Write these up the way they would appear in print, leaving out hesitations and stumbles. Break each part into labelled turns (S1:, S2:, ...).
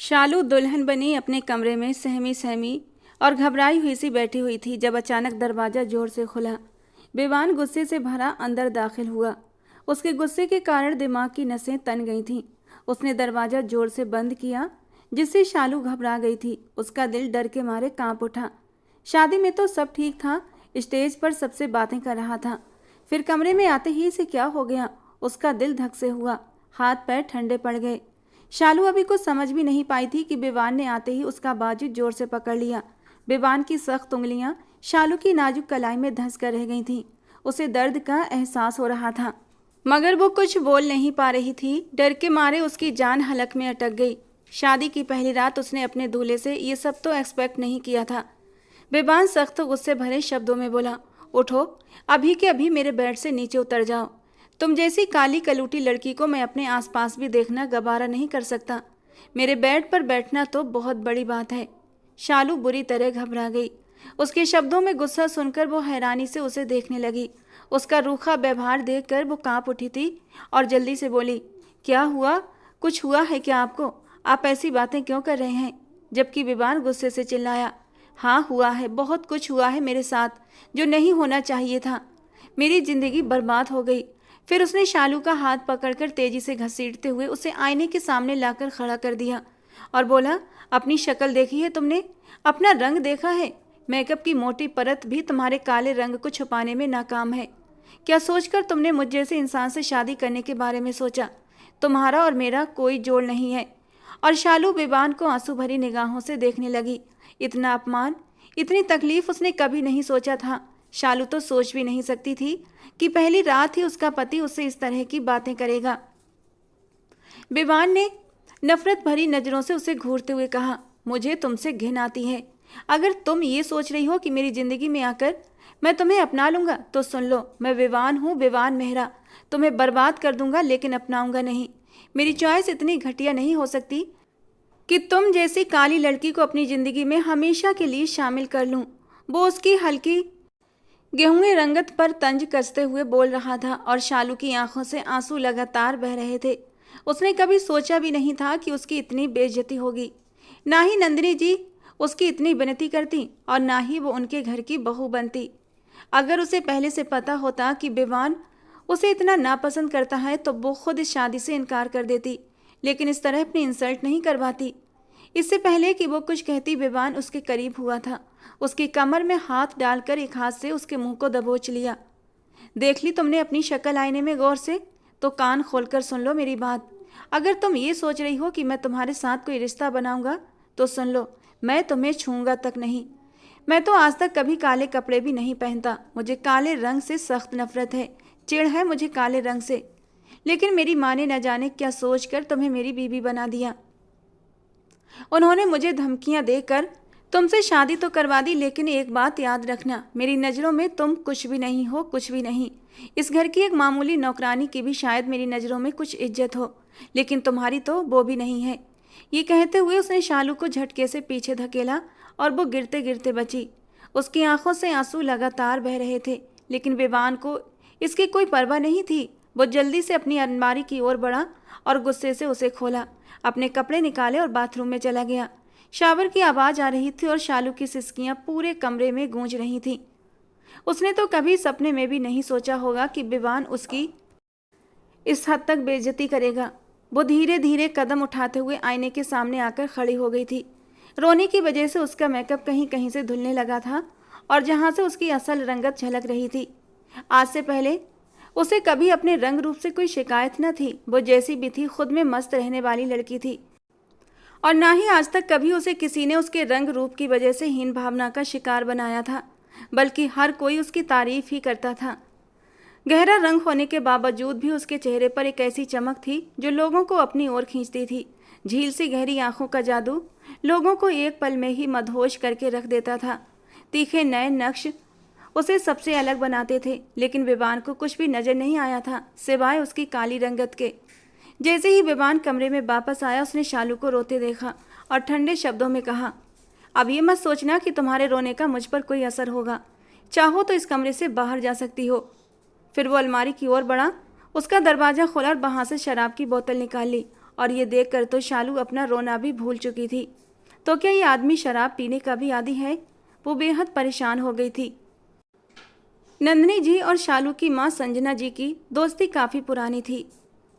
S1: शालू दुल्हन बनी अपने कमरे में सहमी सहमी और घबराई हुई सी बैठी हुई थी जब अचानक दरवाज़ा जोर से खुला। विवान गुस्से से भरा अंदर दाखिल हुआ। उसके गुस्से के कारण दिमाग की नसें तन गई थीं। उसने दरवाज़ा जोर से बंद किया, जिससे शालू घबरा गई थी। उसका दिल डर के मारे कांप उठा। शादी में तो सब ठीक था, स्टेज पर सबसे बातें कर रहा था, फिर कमरे में आते ही से क्या हो गया? उसका दिल धक से हुआ, हाथ पैर ठंडे पड़ गए। शालू अभी कुछ समझ भी नहीं पाई थी कि विवान ने आते ही उसका बाजू जोर से पकड़ लिया। विवान की सख्त उंगलियां शालू की नाजुक कलाई में धंस कर रह गई थीं। उसे दर्द का एहसास हो रहा था, मगर वो कुछ बोल नहीं पा रही थी। डर के मारे उसकी जान हलक में अटक गई। शादी की पहली रात उसने अपने दूल्हे से ये सब तो एक्सपेक्ट नहीं किया था। विवान सख्त गुस्से भरे शब्दों में बोला, उठो, अभी के अभी मेरे बेड से नीचे उतर जाओ। तुम जैसी काली कलूटी लड़की को मैं अपने आसपास भी देखना गवारा नहीं कर सकता। मेरे बेड पर बैठना तो बहुत बड़ी बात है। शालू बुरी तरह घबरा गई। उसके शब्दों में गुस्सा सुनकर वो हैरानी से उसे देखने लगी। उसका रूखा व्यवहार देखकर वो कांप उठी थी और जल्दी से बोली, क्या हुआ? कुछ हुआ है क्या आपको? आप ऐसी बातें क्यों कर रहे हैं? जबकि विवान गुस्से से चिल्लाया, हाँ हुआ है, बहुत कुछ हुआ है मेरे साथ जो नहीं होना चाहिए था। मेरी जिंदगी बर्बाद हो गई। फिर उसने शालू का हाथ पकड़कर तेजी से घसीटते हुए उसे आईने के सामने लाकर खड़ा कर दिया और बोला, अपनी शक्ल देखी है तुमने? अपना रंग देखा है? मेकअप की मोटी परत भी तुम्हारे काले रंग को छुपाने में नाकाम है। क्या सोचकर तुमने मुझ जैसे इंसान से शादी करने के बारे में सोचा? तुम्हारा और मेरा कोई जोड़ नहीं है। और शालू विवान को आंसू भरी निगाहों से देखने लगी। इतना अपमान, इतनी तकलीफ उसने कभी नहीं सोचा था। शालू तो सोच भी नहीं सकती थी कि पहली रात ही उसका पति उससे इस तरह की बातें करेगा। विवान ने नफरत भरी नजरों से उसे घूरते हुए कहा, मुझे तुमसे घिन आती है। अगर तुम ये सोच रही हो कि मेरी जिंदगी में आकर मैं तुम्हें अपना लूंगा तो सुन लो, मैं विवान हूँ, विवान मेहरा। तुम्हें बर्बाद कर दूंगा लेकिन अपनाऊंगा नहीं। मेरी चॉइस इतनी घटिया नहीं हो सकती कि तुम जैसी काली लड़की को अपनी जिंदगी में हमेशा के लिए शामिल कर लूं। वो उसकी हल्की गेहूं रंगत पर तंज कसते हुए बोल रहा था और शालू की आंखों से आंसू लगातार बह रहे थे। उसने कभी सोचा भी नहीं था कि उसकी इतनी बेइज्जती होगी। ना ही नंदिनी जी उसकी इतनी विनती करती और ना ही वो उनके घर की बहू बनती। अगर उसे पहले से पता होता कि विवान उसे इतना नापसंद करता है तो वो खुद इस शादी से इनकार कर देती, लेकिन इस तरह अपनी इंसल्ट नहीं करवाती। इससे पहले कि वो कुछ कहती, विवान उसके करीब हुआ था। उसकी कमर में हाथ डालकर एक हाथ से उसके मुंह को दबोच लिया। देख ली तुमने अपनी शक्ल आईने में गौर से? तो कान खोलकर सुन लो मेरी बात। अगर तुम ये सोच रही हो कि मैं तुम्हारे साथ कोई रिश्ता बनाऊंगा तो सुन लो, मैं तुम्हें छूऊंगा तक नहीं। मैं तो आज तक कभी काले कपड़े भी नहीं पहनता। मुझे काले रंग से सख्त नफरत है, चिढ़ है मुझे काले रंग से। लेकिन मेरी माँ ने न जाने क्या सोचकर तुम्हें मेरी बीवी बना दिया। उन्होंने मुझे धमकियां देकर तुमसे शादी तो करवा दी, लेकिन एक बात याद रखना, मेरी नज़रों में तुम कुछ भी नहीं हो, कुछ भी नहीं। इस घर की एक मामूली नौकरानी की भी शायद मेरी नज़रों में कुछ इज्जत हो, लेकिन तुम्हारी तो वो भी नहीं है। ये कहते हुए उसने शालू को झटके से पीछे धकेला और वो गिरते गिरते बची। उसकी आंखों से आंसू लगातार बह रहे थे, लेकिन विवान को इसकी कोई परवाह नहीं थी। वो जल्दी से अपनी अलमारी की ओर बढ़ा और गुस्से से उसे खोला, अपने कपड़े निकाले और बाथरूम में चला गया। शावर की आवाज़ आ रही थी और शालू की सिसकियां पूरे कमरे में गूंज रही थीं। उसने तो कभी सपने में भी नहीं सोचा होगा कि विवान उसकी इस हद तक बेइज्जती करेगा। वो धीरे धीरे कदम उठाते हुए आईने के सामने आकर खड़ी हो गई थी। रोने की वजह से उसका मेकअप कहीं कहीं से धुलने लगा था और जहाँ से उसकी असल रंगत झलक रही थी। आज से पहले उसे कभी अपने रंग रूप से कोई शिकायत न थी। वो जैसी भी थी, खुद में मस्त रहने वाली लड़की थी और ना ही आज तक कभी उसे किसी ने उसके रंग रूप की वजह से हीन भावना का शिकार बनाया था, बल्कि हर कोई उसकी तारीफ ही करता था। गहरा रंग होने के बावजूद भी उसके चेहरे पर एक ऐसी चमक थी जो लोगों को अपनी ओर खींचती थी। झील सी गहरी आंखों का जादू लोगों को एक पल में ही मदहोश करके रख देता था। तीखे नए नक्श उसे सबसे अलग बनाते थे, लेकिन विवान को कुछ भी नजर नहीं आया था सिवाय उसकी काली रंगत के। जैसे ही विवान कमरे में वापस आया, उसने शालू को रोते देखा और ठंडे शब्दों में कहा, अब ये मत सोचना कि तुम्हारे रोने का मुझ पर कोई असर होगा। चाहो तो इस कमरे से बाहर जा सकती हो। फिर वो अलमारी की ओर बढ़ा, उसका दरवाज़ा खोला और वहाँ से शराब की बोतल निकाल ली और ये देखकर तो शालू अपना रोना भी भूल चुकी थी। तो क्या ये आदमी शराब पीने का भी आदी है? वो बेहद परेशान हो गई थी। नंदिनी जी और शालू की माँ संजना जी की दोस्ती काफ़ी पुरानी थी।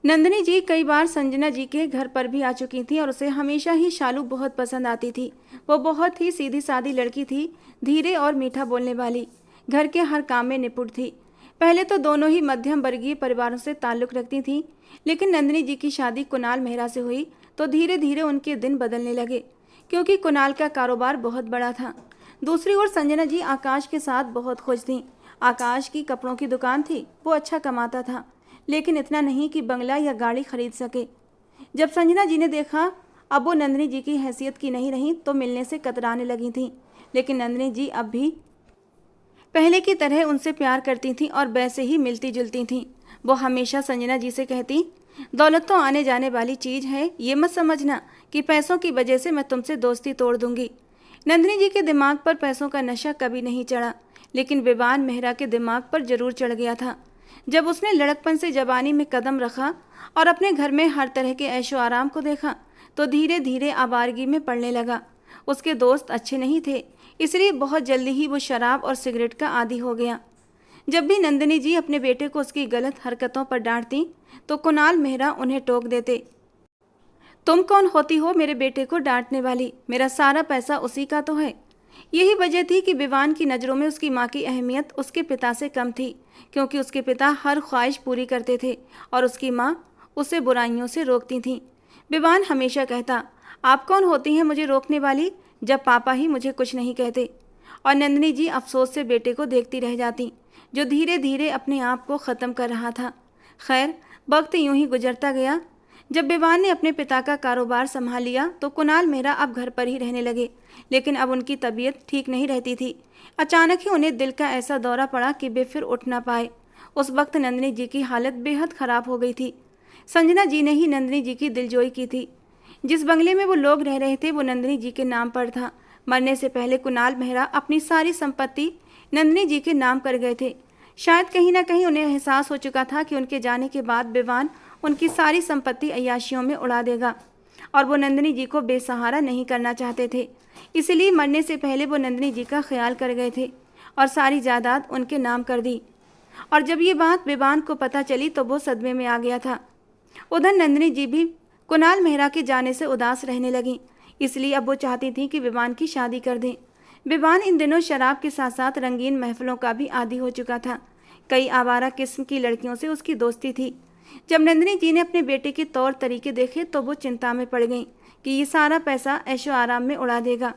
S1: नंदिनी जी कई बार संजना जी के घर पर भी आ चुकी थी और उसे हमेशा ही शालू बहुत पसंद आती थी। वो बहुत ही सीधी सादी लड़की थी, धीरे और मीठा बोलने वाली, घर के हर काम में निपुण थी। पहले तो दोनों ही मध्यम वर्गीय परिवारों से ताल्लुक़ रखती थीं, लेकिन नंदिनी जी की शादी कुणाल मेहरा से हुई तो धीरे धीरे उनके दिन बदलने लगे, क्योंकि कुणाल का कारोबार बहुत बड़ा था। दूसरी ओर संजना जी आकाश के साथ बहुत खुश थीं। आकाश की कपड़ों की दुकान थी, वो अच्छा कमाता था, लेकिन इतना नहीं कि बंगला या गाड़ी खरीद सके। जब संजना जी ने देखा अब वो नंदिनी जी की हैसियत की नहीं रही तो मिलने से कतराने लगी थीं। लेकिन नंदिनी जी अब भी पहले की तरह उनसे प्यार करती थीं और वैसे ही मिलती जुलती थीं। वो हमेशा संजना जी से कहती, दौलत तो आने जाने वाली चीज़ है, ये मत समझना कि पैसों की वजह से मैं तुमसे दोस्ती तोड़ दूंगी। नंदिनी जी के दिमाग पर पैसों का नशा कभी नहीं चढ़ा, लेकिन विवान मेहरा के दिमाग पर जरूर चढ़ गया था। जब उसने लड़कपन से जवानी में कदम रखा और अपने घर में हर तरह के ऐशो आराम को देखा तो धीरे धीरे आवारगी में पड़ने लगा। उसके दोस्त अच्छे नहीं थे, इसलिए बहुत जल्दी ही वो शराब और सिगरेट का आदी हो गया। जब भी नंदिनी जी अपने बेटे को उसकी गलत हरकतों पर डांटती तो कुणाल मेहरा उन्हें टोक देते, तुम कौन होती हो मेरे बेटे को डांटने वाली? मेरा सारा पैसा उसी का तो है। यही वजह थी कि विवान की नज़रों में उसकी माँ की अहमियत उसके पिता से कम थी, क्योंकि उसके पिता हर ख्वाहिश पूरी करते थे और उसकी माँ उसे बुराइयों से रोकती थीं। विवान हमेशा कहता, आप कौन होती हैं मुझे रोकने वाली, जब पापा ही मुझे कुछ नहीं कहते। और नंदिनी जी अफसोस से बेटे को देखती रह जाती, जो धीरे धीरे अपने आप को ख़त्म कर रहा था। खैर, वक्त यूं ही गुजरता गया। जब विवान ने अपने पिता का कारोबार संभाल लिया तो कुणाल मेहरा अब घर पर ही रहने लगे, लेकिन अब उनकी तबीयत ठीक नहीं रहती थी। अचानक ही उन्हें दिल का ऐसा दौरा पड़ा कि वे फिर उठ ना पाए। उस वक्त नंदिनी जी की हालत बेहद ख़राब हो गई थी। संजना जी ने ही नंदिनी जी की दिलजोई की थी। जिस बंगले में वो लोग रह रहे थे वो नंदिनी जी के नाम पर था। मरने से पहले कुणाल मेहरा अपनी सारी संपत्ति नंदिनी जी के नाम कर गए थे। शायद कहीं ना कहीं उन्हें एहसास हो चुका था कि उनके जाने के बाद विवान उनकी सारी संपत्ति अय्याशियों में उड़ा देगा और वो नंदिनी जी को बेसहारा नहीं करना चाहते थे। इसलिए मरने से पहले वो नंदिनी जी का ख्याल कर गए थे और सारी जायदाद उनके नाम कर दी। और जब ये बात विवान को पता चली तो वो सदमे में आ गया था। उधर नंदिनी जी भी कुणाल मेहरा के जाने से उदास रहने लगी, इसलिए अब वो चाहती थी कि विवान की शादी कर दें। विवान इन दिनों शराब के साथ साथ रंगीन महफिलों का भी आदी हो चुका था। कई आवारा किस्म की लड़कियों से उसकी दोस्ती थी। जब नंदिनी जी ने अपने बेटे के तौर तरीके देखे तो वो चिंता में पड़ गईं कि ये सारा पैसा ऐशो आराम में उड़ा देगा,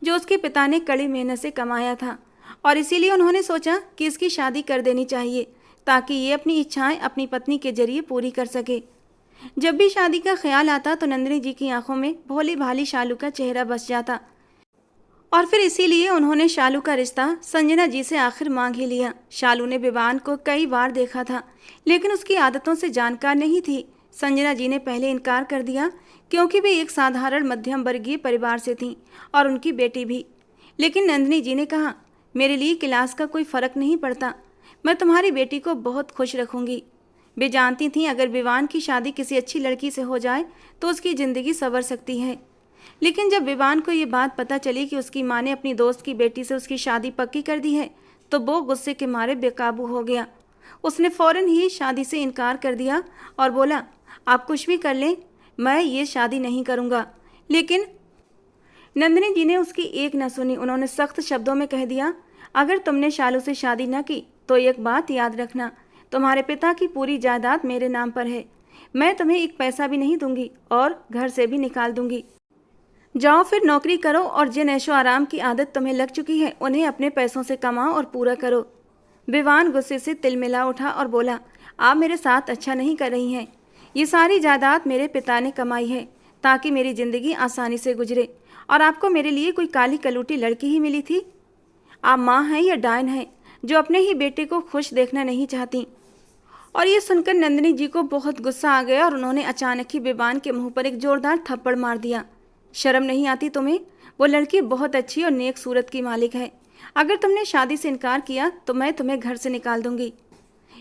S1: जो उसके पिता ने कड़ी मेहनत से कमाया था। और इसीलिए उन्होंने सोचा कि इसकी शादी कर देनी चाहिए ताकि ये अपनी इच्छाएं अपनी पत्नी के जरिए पूरी कर सके। जब भी शादी का ख्याल आता तो नंदिनी जी की आंखों में भोली भाली शालू का चेहरा बस जाता और फिर इसीलिए उन्होंने शालू का रिश्ता संजना जी से आखिर मांग ही लिया। शालू ने विवान को कई बार देखा था, लेकिन उसकी आदतों से जानकार नहीं थी। संजना जी ने पहले इनकार कर दिया क्योंकि वे एक साधारण मध्यम वर्गीय परिवार से थीं और उनकी बेटी भी। लेकिन नंदिनी जी ने कहा, मेरे लिए क्लास का कोई फ़र्क नहीं पड़ता, मैं तुम्हारी बेटी को बहुत खुश रखूँगी। वे जानती थीं अगर विवान की शादी किसी अच्छी लड़की से हो जाए तो उसकी ज़िंदगी संवर सकती है। लेकिन जब विवान को ये बात पता चली कि उसकी माँ ने अपनी दोस्त की बेटी से उसकी शादी पक्की कर दी है तो वो गुस्से के मारे बेकाबू हो गया। उसने फ़ौरन ही शादी से इनकार कर दिया और बोला, आप कुछ भी कर लें, मैं ये शादी नहीं करूँगा। लेकिन नंदिनी जी ने उसकी एक न सुनी। उन्होंने सख्त शब्दों में कह दिया, अगर तुमने शालू से शादी न की तो एक बात याद रखना, तुम्हारे पिता की पूरी जायदाद मेरे नाम पर है। मैं तुम्हें एक पैसा भी नहीं दूंगी और घर से भी निकाल दूंगी। जाओ फिर नौकरी करो और जिन ऐशो आराम की आदत तुम्हें लग चुकी है उन्हें अपने पैसों से कमाओ और पूरा करो। विवान गुस्से से तिलमिला उठा और बोला, आप मेरे साथ अच्छा नहीं कर रही हैं। ये सारी जायदाद मेरे पिता ने कमाई है ताकि मेरी ज़िंदगी आसानी से गुजरे, और आपको मेरे लिए कोई काली कलूटी लड़की ही मिली थी। आप माँ हैं या डायन हैं जो अपने ही बेटे को खुश देखना नहीं चाहती। और ये सुनकर नंदिनी जी को बहुत गुस्सा आ गया और उन्होंने अचानक ही विवान के मुंह पर एक जोरदार थप्पड़ मार दिया। शर्म नहीं आती तुम्हें? वो लड़की बहुत अच्छी और नेक सूरत की मालिक है। अगर तुमने शादी से इनकार किया तो मैं तुम्हें घर से निकाल दूंगी।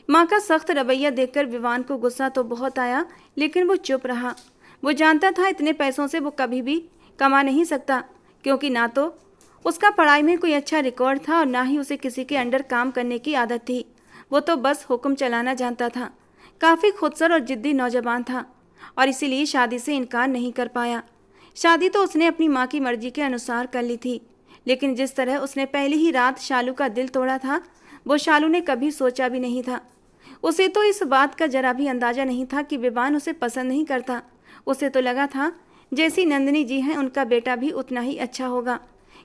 S1: माँ का सख्त रवैया देखकर विवान को गुस्सा तो बहुत आया, लेकिन वो चुप रहा। वो जानता था इतने पैसों से वो कभी भी कमा नहीं सकता, क्योंकि ना तो उसका पढ़ाई में कोई अच्छा रिकॉर्ड था और ना ही उसे किसी के अंडर काम करने की आदत थी। वो तो बस हुक्म चलाना जानता था। काफ़ी खुदसर और जिद्दी नौजवान था और इसीलिए शादी से इनकार नहीं कर पाया। शादी तो उसने अपनी माँ की मर्जी के अनुसार कर ली थी, लेकिन जिस तरह उसने पहली ही रात शालू का दिल तोड़ा था, वो शालू ने कभी सोचा भी नहीं था। उसे तो इस बात का जरा भी अंदाजा नहीं था कि विवान उसे पसंद नहीं करता। उसे तो लगा था जैसी नंदिनी जी हैं उनका बेटा भी उतना ही अच्छा होगा,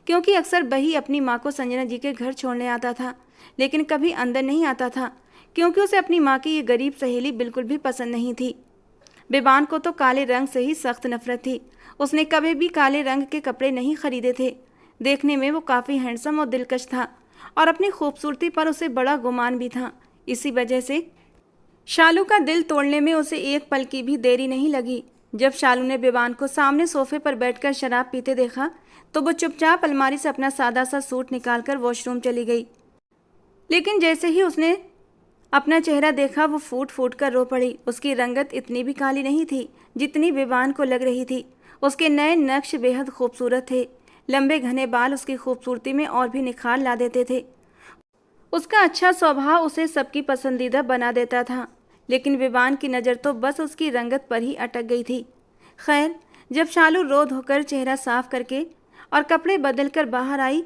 S1: क्योंकि अक्सर वही अपनी माँ को संजना जी के घर छोड़ने आता था, लेकिन कभी अंदर नहीं आता था, क्योंकि उसे अपनी माँ की ये गरीब सहेली बिल्कुल भी पसंद नहीं थी। विवान को तो काले रंग से ही सख्त नफरत थी। उसने कभी भी काले रंग के कपड़े नहीं खरीदे थे। देखने में वो काफ़ी हैंडसम और दिलकश था और अपनी खूबसूरती पर उसे बड़ा गुमान भी था। इसी वजह से शालू का दिल तोड़ने में उसे एक पल की भी देरी नहीं लगी। जब शालू ने विवान को सामने सोफे पर बैठकर शराब पीते देखा तो वो चुपचाप अलमारी से अपना सादा सा सूट निकालकर वॉशरूम चली गई। लेकिन जैसे ही उसने अपना चेहरा देखा वो फूट फूट कर रो पड़ी। उसकी रंगत इतनी भी काली नहीं थी जितनी विवान को लग रही थी। उसके नए नक्श बेहद खूबसूरत थे। लंबे घने बाल उसकी खूबसूरती में और भी निखार ला देते थे। उसका अच्छा स्वभाव उसे सबकी पसंदीदा बना देता था, लेकिन विवान की नज़र तो बस उसकी रंगत पर ही अटक गई थी। खैर, जब शालू रो धोकर चेहरा साफ करके और कपड़े बदल कर बाहर आई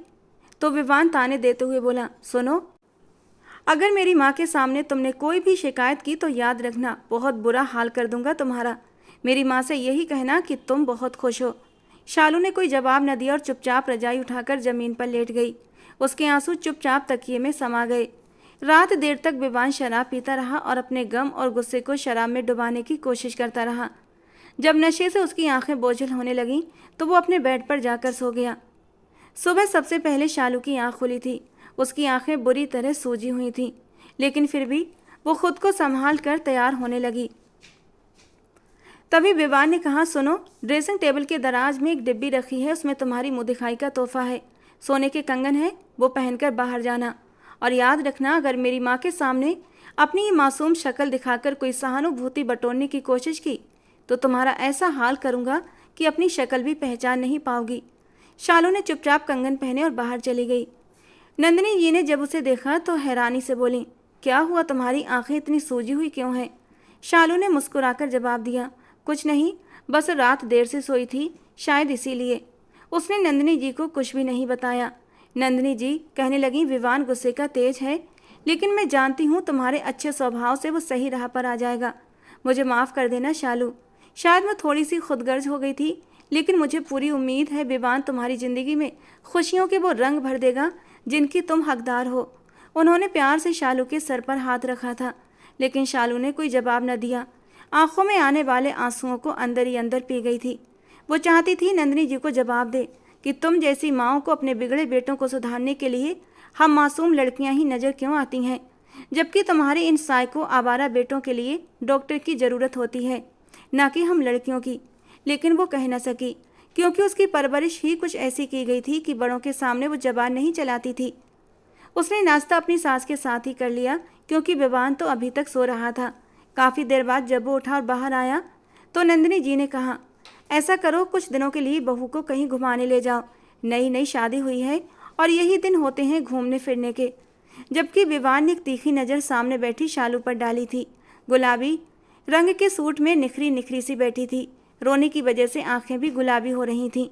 S1: तो विवान ताने देते हुए बोला, सुनो, अगर मेरी माँ के सामने तुमने कोई भी शिकायत की तो याद रखना बहुत बुरा हाल कर दूंगा तुम्हारा। मेरी माँ से यही कहना कि तुम बहुत खुश हो। शालू ने कोई जवाब न दिया और चुपचाप रजाई उठाकर ज़मीन पर लेट गई। उसके आंसू चुपचाप तकिए में समा गए। रात देर तक विवान शराब पीता रहा और अपने गम और गुस्से को शराब में डुबाने की कोशिश करता रहा। जब नशे से उसकी आंखें बोझिल होने लगीं तो वो अपने बेड पर जाकर सो गया। सुबह सबसे पहले शालू की आंख खुली थी। उसकी आंखें बुरी तरह सूजी हुई थीं, लेकिन फिर भी वो खुद को संभाल कर तैयार होने लगी। तभी विवान ने कहा, सुनो, ड्रेसिंग टेबल के दराज में एक डिब्बी रखी है, उसमें तुम्हारी मुँह दिखाई का तोहफा है। सोने के कंगन है, वो पहनकर बाहर जाना। और याद रखना, अगर मेरी माँ के सामने अपनी ये मासूम शक्ल दिखाकर कोई सहानुभूति बटोरने की कोशिश की तो तुम्हारा ऐसा हाल करूँगा कि अपनी शक्ल भी पहचान नहीं पाओगी। शालू ने चुपचाप कंगन पहने और बाहर चली गई। नंदिनी जी ने जब उसे देखा तो हैरानी से बोली, क्या हुआ, तुम्हारी आंखें इतनी सूजी हुई क्यों हैं? शालू ने मुस्कुराकर जवाब दिया, कुछ नहीं, बस रात देर से सोई थी, शायद इसीलिए। उसने नंदिनी जी को कुछ भी नहीं बताया। नंदिनी जी कहने लगी, विवान गुस्से का तेज है, लेकिन मैं जानती हूँ तुम्हारे अच्छे स्वभाव से वो सही राह पर आ जाएगा। मुझे माफ़ कर देना शालू, शायद मैं थोड़ी सी खुदगर्ज हो गई थी, लेकिन मुझे पूरी उम्मीद है विवान तुम्हारी ज़िंदगी में खुशियों के वो रंग भर देगा जिनकी तुम हकदार हो। उन्होंने प्यार से शालू के सर पर हाथ रखा था, लेकिन शालू ने कोई जवाब न दिया। आंखों में आने वाले आंसुओं को अंदर ही अंदर पी गई थी। वो चाहती थी नंदिनी जी को जवाब दे कि तुम जैसी माँओं को अपने बिगड़े बेटों को सुधारने के लिए हम मासूम लड़कियां ही नज़र क्यों आती हैं, जबकि तुम्हारे इन साइको आवारा बेटों के लिए डॉक्टर की ज़रूरत होती है, ना कि हम लड़कियों की। लेकिन वो कह न सकी, क्योंकि उसकी परवरिश ही कुछ ऐसी की गई थी कि बड़ों के सामने वो जबान नहीं चलाती थी। उसने नाश्ता अपनी सास के साथ ही कर लिया, क्योंकि विवान तो अभी तक सो रहा था। काफ़ी देर बाद जब वो उठा और बाहर आया तो नंदिनी जी ने कहा, ऐसा करो, कुछ दिनों के लिए बहू को कहीं घुमाने ले जाओ। नई नई शादी हुई है और यही दिन होते हैं घूमने फिरने के। जबकि विवान ने एक तीखी नज़र सामने बैठी शालू पर डाली थी। गुलाबी रंग के सूट में निखरी निखरी सी बैठी थी। रोने की वजह से आंखें भी गुलाबी हो रही थीं।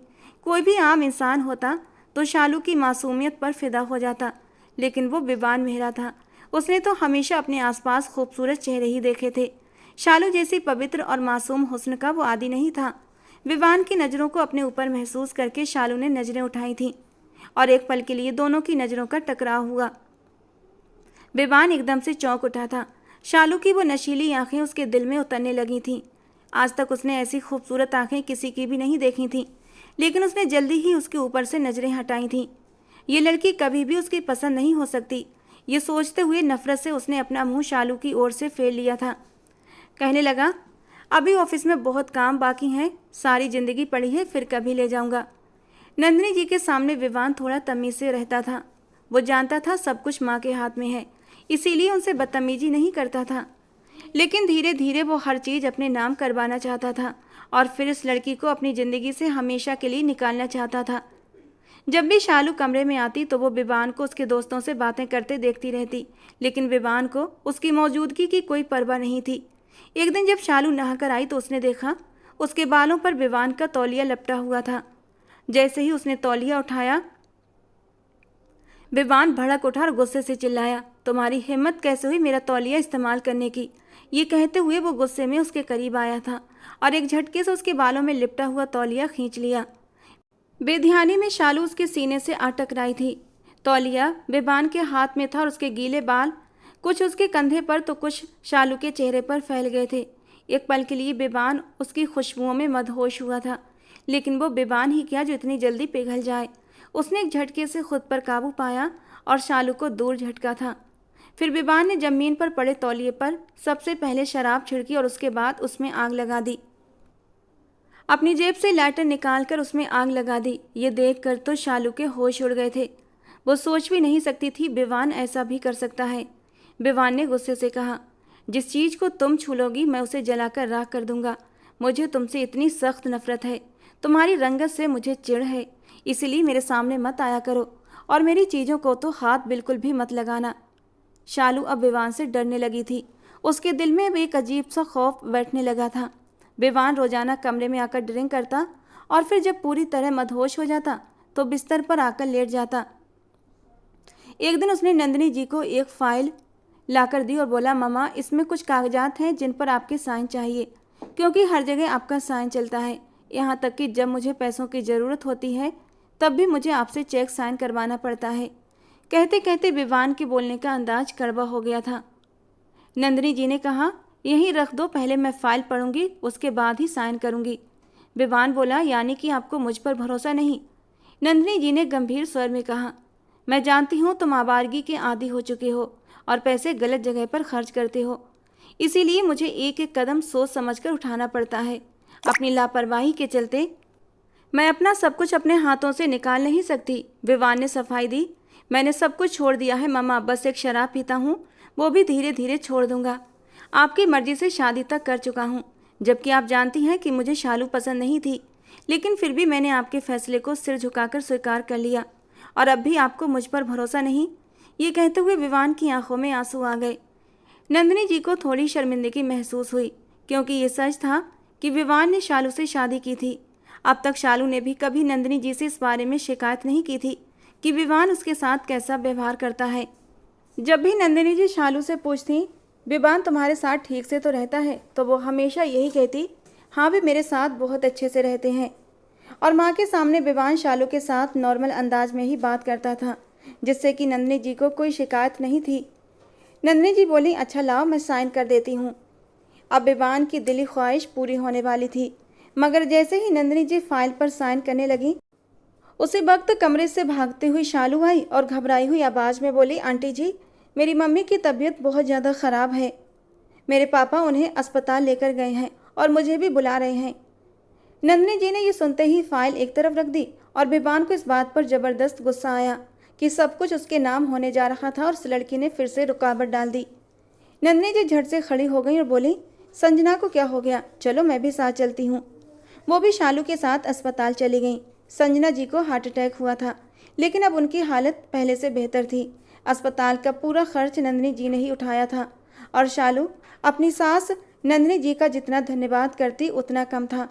S1: कोई भी आम इंसान होता तो शालू की मासूमियत पर फिदा हो जाता, लेकिन वो विवान मेहरा था। उसने तो हमेशा अपने आसपास खूबसूरत चेहरे ही देखे थे। शालू जैसी पवित्र और मासूम हुस्न का वो आदी नहीं था। विवान की नज़रों को अपने ऊपर महसूस करके शालू ने नज़रें उठाई थीं और एक पल के लिए दोनों की नज़रों का टकराव हुआ। विवान एकदम से चौंक उठा था। शालू की वो नशीली आंखें उसके दिल में उतरने लगी थीं। आज तक उसने ऐसी खूबसूरत आंखें किसी की भी नहीं देखी थीं, लेकिन उसने जल्दी ही उसके ऊपर से नज़रें हटाई थीं। ये लड़की कभी भी उसकी पसंद नहीं हो सकती, ये सोचते हुए नफरत से उसने अपना मुंह शालू की ओर से फेर लिया था। कहने लगा, अभी ऑफिस में बहुत काम बाकी हैं, सारी ज़िंदगी पड़ी है, फिर कभी ले जाऊंगा। नंदिनी जी के सामने विवान थोड़ा तमीज़ से रहता था। वो जानता था सब कुछ माँ के हाथ में है, इसीलिए उनसे बदतमीजी नहीं करता था। लेकिन धीरे धीरे वो हर चीज़ अपने नाम करवाना चाहता था और फिर इस लड़की को अपनी ज़िंदगी से हमेशा के लिए निकालना चाहता था। जब भी शालू कमरे में आती तो वो विवान को उसके दोस्तों से बातें करते देखती रहती, लेकिन विवान को उसकी मौजूदगी की कोई परवाह नहीं थी। एक दिन जब शालू नहाकर आई तो उसने देखा उसके बालों पर विवान का तौलिया लपटा हुआ था। जैसे ही उसने तौलिया उठाया, विवान भड़क उठा और गुस्से से चिल्लाया, तुम्हारी हिम्मत कैसे हुई मेरा तौलिया इस्तेमाल करने की। ये कहते हुए वो गुस्से में उसके करीब आया था और एक झटके से उसके बालों में लिपटा हुआ तौलिया खींच लिया। बेध्यानी में शालू उसके सीने से आ टकराई थी। तौलिया विवान के हाथ में था और उसके गीले बाल कुछ उसके कंधे पर तो कुछ शालू के चेहरे पर फैल गए थे। एक पल के लिए विवान उसकी खुशबुओं में मदहोश हुआ था, लेकिन वो विवान ही क्या जो इतनी जल्दी पिघल जाए। उसने एक झटके से खुद पर काबू पाया और शालू को दूर झटका था। फिर विवान ने जमीन पर पड़े तौलिए पर सबसे पहले शराब छिड़की और उसके बाद उसमें आग लगा दी। अपनी जेब से लाइटर निकालकर उसमें आग लगा दी। ये देखकर तो शालू के होश उड़ गए थे। वो सोच भी नहीं सकती थी विवान ऐसा भी कर सकता है। विवान ने गुस्से से कहा, जिस चीज़ को तुम छू लोगी मैं उसे जलाकर राख कर दूंगा। मुझे तुमसे इतनी सख्त नफरत है, तुम्हारी रंगत से मुझे चिढ़ है, इसलिए मेरे सामने मत आया करो और मेरी चीज़ों को तो हाथ बिल्कुल भी मत लगाना। शालू अब विवान से डरने लगी थी। उसके दिल में भी एक अजीब सा खौफ बैठने लगा था। विवान रोजाना कमरे में आकर ड्रिंक करता और फिर जब पूरी तरह मदहोश हो जाता तो बिस्तर पर आकर लेट जाता। एक दिन उसने नंदिनी जी को एक फाइल लाकर दी और बोला, मम्मा इसमें कुछ कागजात हैं जिन पर आपके साइन चाहिए, क्योंकि हर जगह आपका साइन चलता है। यहाँ तक कि जब मुझे पैसों की ज़रूरत होती है तब भी मुझे आपसे चेक साइन करवाना पड़ता है। कहते कहते विवान के बोलने का अंदाज कड़वा हो गया था। नंदिनी जी ने कहा, यहीं रख दो, पहले मैं फाइल पढ़ूंगी उसके बाद ही साइन करूंगी। विवान बोला, यानी कि आपको मुझ पर भरोसा नहीं। नंदिनी जी ने गंभीर स्वर में कहा, मैं जानती हूँ तुम आवारगी के आदी हो चुके हो और पैसे गलत जगह पर खर्च करते हो, इसीलिए मुझे एक एक कदम सोच समझकर उठाना पड़ता है। अपनी लापरवाही के चलते मैं अपना सब कुछ अपने हाथों से निकाल नहीं सकती। विवान ने सफाई दी, मैंने सब कुछ छोड़ दिया है मम्मा, बस एक शराब पीता हूँ, वो भी धीरे धीरे छोड़ दूंगा। आपकी मर्जी से शादी तक कर चुका हूँ, जबकि आप जानती हैं कि मुझे शालू पसंद नहीं थी, लेकिन फिर भी मैंने आपके फैसले को सिर झुकाकर स्वीकार कर लिया और अब भी आपको मुझ पर भरोसा नहीं। ये कहते हुए विवान की आंखों में आंसू आ गए। नंदिनी जी को थोड़ी शर्मिंदगी महसूस हुई, क्योंकि ये सच था कि विवान ने शालू से शादी की थी। अब तक शालू ने भी कभी नंदिनी जी से इस बारे में शिकायत नहीं की थी कि विवान उसके साथ कैसा व्यवहार करता है। जब भी नंदिनी जी शालू से पूछती, विवान तुम्हारे साथ ठीक से तो रहता है, तो वो हमेशा यही कहती, हाँ वे मेरे साथ बहुत अच्छे से रहते हैं। और माँ के सामने विवान शालू के साथ नॉर्मल अंदाज में ही बात करता था, जिससे कि नंदिनी जी को कोई शिकायत नहीं थी। नंदिनी जी बोली, अच्छा लाओ मैं साइन कर देती हूँ। अब विवान की दिली ख्वाहिश पूरी होने वाली थी, मगर जैसे ही नंदिनी जी फाइल पर साइन करने लगी, उसी वक्त कमरे से भागती हुई शालू आई और घबराई हुई आवाज़ में बोली, आंटी जी मेरी मम्मी की तबीयत बहुत ज़्यादा ख़राब है, मेरे पापा उन्हें अस्पताल लेकर गए हैं और मुझे भी बुला रहे हैं। नंदिनी जी ने ये सुनते ही फाइल एक तरफ रख दी और विवान को इस बात पर ज़बरदस्त गुस्सा आया कि सब कुछ उसके नाम होने जा रहा था और उस लड़की ने फिर से रुकावट डाल दी। नंदिनी जी झट से खड़ी हो गई और बोली, संजना को क्या हो गया, चलो मैं भी साथ चलती हूँ। वो भी शालू के साथ अस्पताल चली गई। संजना जी को हार्ट अटैक हुआ था, लेकिन अब उनकी हालत पहले से बेहतर थी। अस्पताल का पूरा खर्च नंदिनी जी ने ही उठाया था और शालू अपनी सास नंदिनी जी का जितना धन्यवाद करती उतना कम था।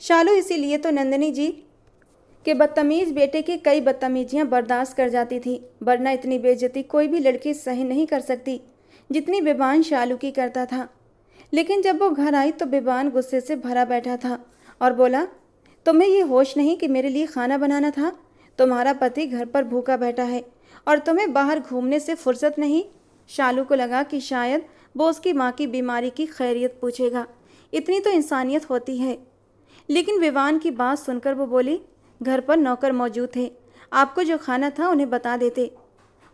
S1: शालू इसीलिए तो नंदिनी जी के बदतमीज बेटे की कई बदतमीजियां बर्दाश्त कर जाती थी, वरना इतनी बेइज्जती कोई भी लड़की सहन नहीं कर सकती जितनी विवान शालू की करता था। लेकिन जब वो घर आई तो विवान गुस्से से भरा बैठा था और बोला, तुम्हें ये होश नहीं कि मेरे लिए खाना बनाना था? तुम्हारा पति घर पर भूखा बैठा है और तुम्हें बाहर घूमने से फुर्सत नहीं। शालू को लगा कि शायद वो उसकी माँ की बीमारी की खैरियत पूछेगा, इतनी तो इंसानियत होती है। लेकिन विवान की बात सुनकर वो बोली, घर पर नौकर मौजूद थे, आपको जो खाना था उन्हें बता देते।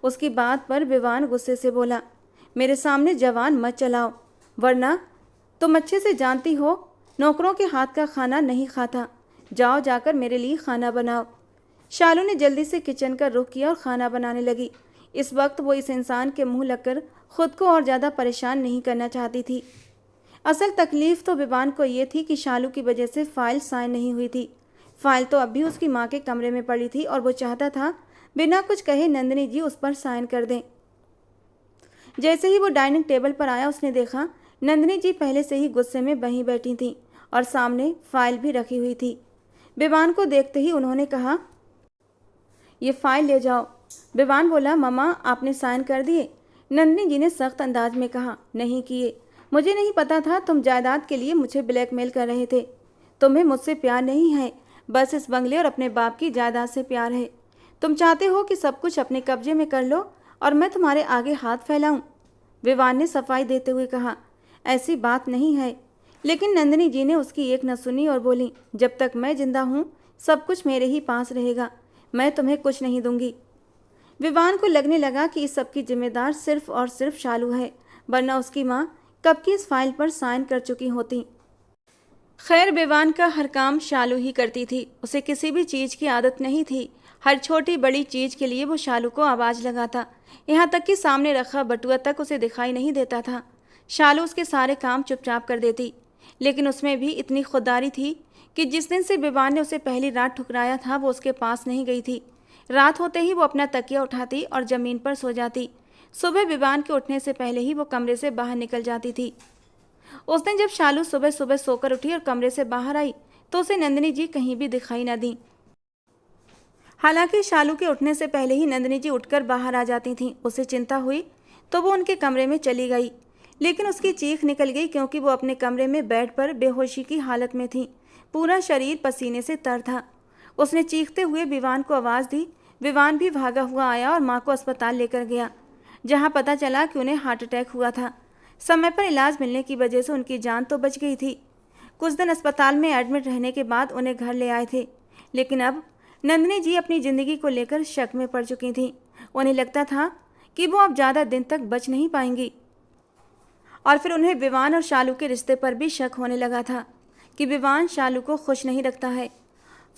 S1: उसकी बात पर विवान गुस्से से बोला, मेरे सामने जवान मत चलाओ, वरना तुम अच्छे से जानती हो नौकरों के हाथ का खाना नहीं खाता। जाओ जाकर मेरे लिए खाना बनाओ। शालू ने जल्दी से किचन का रुख किया और खाना बनाने लगी। इस वक्त वो इस इंसान के मुंह लगकर खुद को और ज़्यादा परेशान नहीं करना चाहती थी। असल तकलीफ तो विवान को ये थी कि शालू की वजह से फाइल साइन नहीं हुई थी। फाइल तो अब भी उसकी माँ के कमरे में पड़ी थी और वो चाहता था बिना कुछ कहे नंदिनी जी उस पर साइन कर दें। जैसे ही वो डाइनिंग टेबल पर आया उसने देखा नंदिनी जी पहले से ही गुस्से में वहीं बैठी थीं और सामने फाइल भी रखी हुई थी। विवान को देखते ही उन्होंने कहा, ये फाइल ले जाओ। विवान बोला, मम्मा आपने साइन कर दिए? नंदिनी जी ने सख्त अंदाज में कहा, नहीं किए। मुझे नहीं पता था तुम जायदाद के लिए मुझे ब्लैकमेल कर रहे थे। तुम्हें मुझसे प्यार नहीं है, बस इस बंगले और अपने बाप की जायदाद से प्यार है। तुम चाहते हो कि सब कुछ अपने कब्जे में कर लो और मैं तुम्हारे आगे हाथ फैलाऊं। विवान ने सफाई देते हुए कहा, ऐसी बात नहीं है। लेकिन नंदिनी जी ने उसकी एक न सुनी और बोली, जब तक मैं जिंदा हूँ सब कुछ मेरे ही पास रहेगा, मैं तुम्हें कुछ नहीं दूंगी। विवान को लगने लगा कि इस सब की जिम्मेदार सिर्फ और सिर्फ शालू है, वरना उसकी माँ कब की इस फाइल पर साइन कर चुकी होती। खैर विवान का हर काम शालू ही करती थी। उसे किसी भी चीज़ की आदत नहीं थी। हर छोटी बड़ी चीज़ के लिए वो शालू को आवाज़ लगाता, यहाँ तक कि सामने रखा बटुआ तक उसे दिखाई नहीं देता था। शालू उसके सारे काम चुपचाप कर देती, लेकिन उसमें भी इतनी खुददारी थी कि जिस दिन से विवान ने उसे पहली रात ठुकराया था वो उसके पास नहीं गई थी। रात होते ही वो अपना तकिया उठाती और ज़मीन पर सो जाती। सुबह विवान के उठने से पहले ही वो कमरे से बाहर निकल जाती थी। उस दिन जब शालू सुबह सुबह सोकर उठी और कमरे से बाहर आई तो उसे नंदिनी जी कहीं भी दिखाई न दी। हालांकि शालू के उठने से पहले ही नंदिनी जी उठकर बाहर आ जाती थीं। उसे चिंता हुई तो वो उनके कमरे में चली गई, लेकिन उसकी चीख निकल गई क्योंकि वो अपने कमरे में बेड पर बेहोशी की हालत में थी। पूरा शरीर पसीने से तर था। उसने चीखते हुए विवान को आवाज़ दी। विवान भी भागा हुआ आया और माँ को अस्पताल लेकर गया, जहाँ पता चला कि उन्हें हार्ट अटैक हुआ था। समय पर इलाज मिलने की वजह से उनकी जान तो बच गई थी। कुछ दिन अस्पताल में एडमिट रहने के बाद उन्हें घर ले आए थे, लेकिन अब नंदिनी जी अपनी ज़िंदगी को लेकर शक में पड़ चुकी थीं। उन्हें लगता था कि वो अब ज़्यादा दिन तक बच नहीं पाएंगी। और फिर उन्हें विवान और शालू के रिश्ते पर भी शक होने लगा था कि विवान शालू को खुश नहीं रखता है।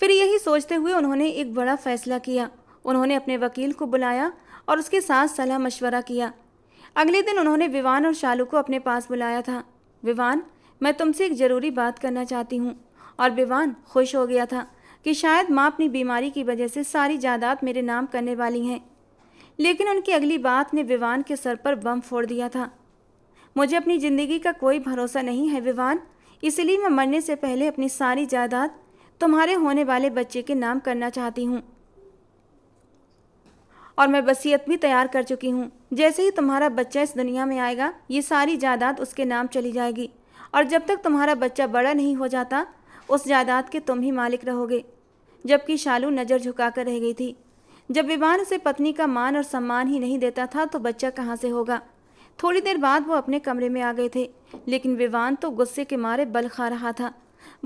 S1: फिर यही सोचते हुए उन्होंने एक बड़ा फैसला किया। उन्होंने अपने वकील को बुलाया और उसके साथ सलाह मशवरा किया। अगले दिन उन्होंने विवान और शालू को अपने पास बुलाया था। विवान, मैं तुमसे एक ज़रूरी बात करना चाहती हूँ। और विवान खुश हो गया था कि शायद माँ अपनी बीमारी की वजह से सारी जायदाद मेरे नाम करने वाली हैं। लेकिन उनकी अगली बात ने विवान के सर पर बम फोड़ दिया था। मुझे अपनी ज़िंदगी का कोई भरोसा नहीं है विवान, इसलिए मैं मरने से पहले अपनी सारी जायदाद तुम्हारे होने वाले बच्चे के नाम करना चाहती हूँ। और मैं वसीयत भी तैयार कर चुकी हूँ। जैसे ही तुम्हारा बच्चा इस दुनिया में आएगा ये सारी जायदाद उसके नाम चली जाएगी, और जब तक तुम्हारा बच्चा बड़ा नहीं हो जाता उस जायदाद के तुम ही मालिक रहोगे। जबकि शालू नज़र झुकाकर रह गई थी। जब विवान उसे पत्नी का मान और सम्मान ही नहीं देता था तो बच्चा कहाँ से होगा। थोड़ी देर बाद वो अपने कमरे में आ गए थे, लेकिन विवान तो गुस्से के मारे बल खा रहा था।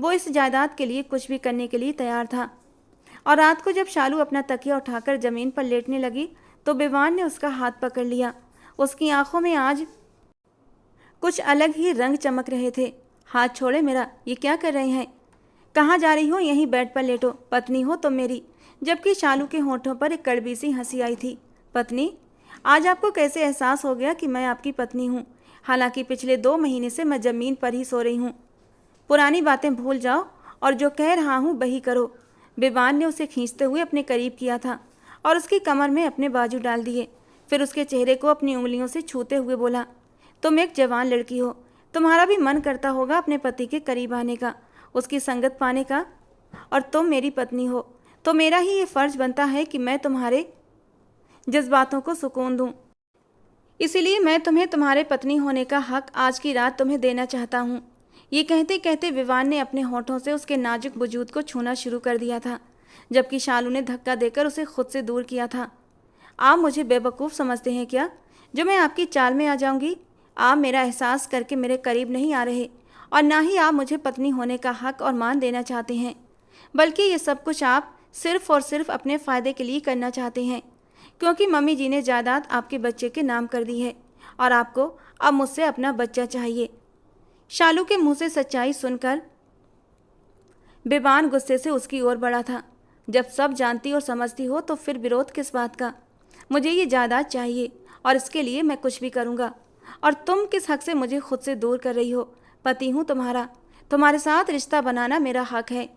S1: वो इस जायदाद के लिए कुछ भी करने के लिए तैयार था। और रात को जब शालू अपना तकिया उठाकर ज़मीन पर लेटने लगी तो विवान ने उसका हाथ पकड़ लिया। उसकी आंखों में आज कुछ अलग ही रंग चमक रहे थे। हाथ छोड़े मेरा, ये क्या कर रहे हैं? कहाँ जा रही हो? यहीं बेड पर लेटो, पत्नी हो तुम मेरी। जबकि शालू के होठों पर एक कड़वी सी हंसी आई थी। पत्नी? आज आपको कैसे एहसास हो गया कि मैं आपकी पत्नी हूँ? हालांकि पिछले 2 महीने से मैं ज़मीन पर ही सो रही हूँ। पुरानी बातें भूल जाओ और जो कह रहा हूँ वही करो। विवान ने उसे खींचते हुए अपने करीब किया था और उसकी कमर में अपने बाजू डाल दिए। फिर उसके चेहरे को अपनी उंगलियों से छूते हुए बोला, तुम एक जवान लड़की हो, तुम्हारा भी मन करता होगा अपने पति के करीब आने का, उसकी संगत पाने का, और तुम मेरी पत्नी हो तो मेरा ही ये फ़र्ज़ बनता है कि मैं तुम्हारे जज्बातों को सुकून दूँ। इसीलिए मैं तुम्हें तुम्हारे पत्नी होने का हक आज की रात तुम्हें देना चाहता हूँ। ये कहते कहते विवान ने अपने होठों से उसके नाजुक वजूद को छूना शुरू कर दिया था, जबकि शालू ने धक्का देकर उसे खुद से दूर किया था। आप मुझे बेवकूफ़ समझते हैं क्या, जो मैं आपकी चाल में आ जाऊंगी? आप मेरा एहसास करके मेरे करीब नहीं आ रहे, और ना ही आप मुझे पत्नी होने का हक और मान देना चाहते हैं, बल्कि ये सब कुछ आप सिर्फ़ और सिर्फ अपने फ़ायदे के लिए करना चाहते हैं, क्योंकि मम्मी जी ने जायदाद आपके बच्चे के नाम कर दी है और आपको अब मुझसे अपना बच्चा चाहिए। शालू के मुंह से सच्चाई सुनकर विवान गुस्से से उसकी ओर बढ़ा था। जब सब जानती और समझती हो तो फिर विरोध किस बात का? मुझे ये जायदाद चाहिए और इसके लिए मैं कुछ भी करूँगा। और तुम किस हक से मुझे खुद से दूर कर रही हो? पति हूँ तुम्हारा, तुम्हारे साथ रिश्ता बनाना मेरा हक है।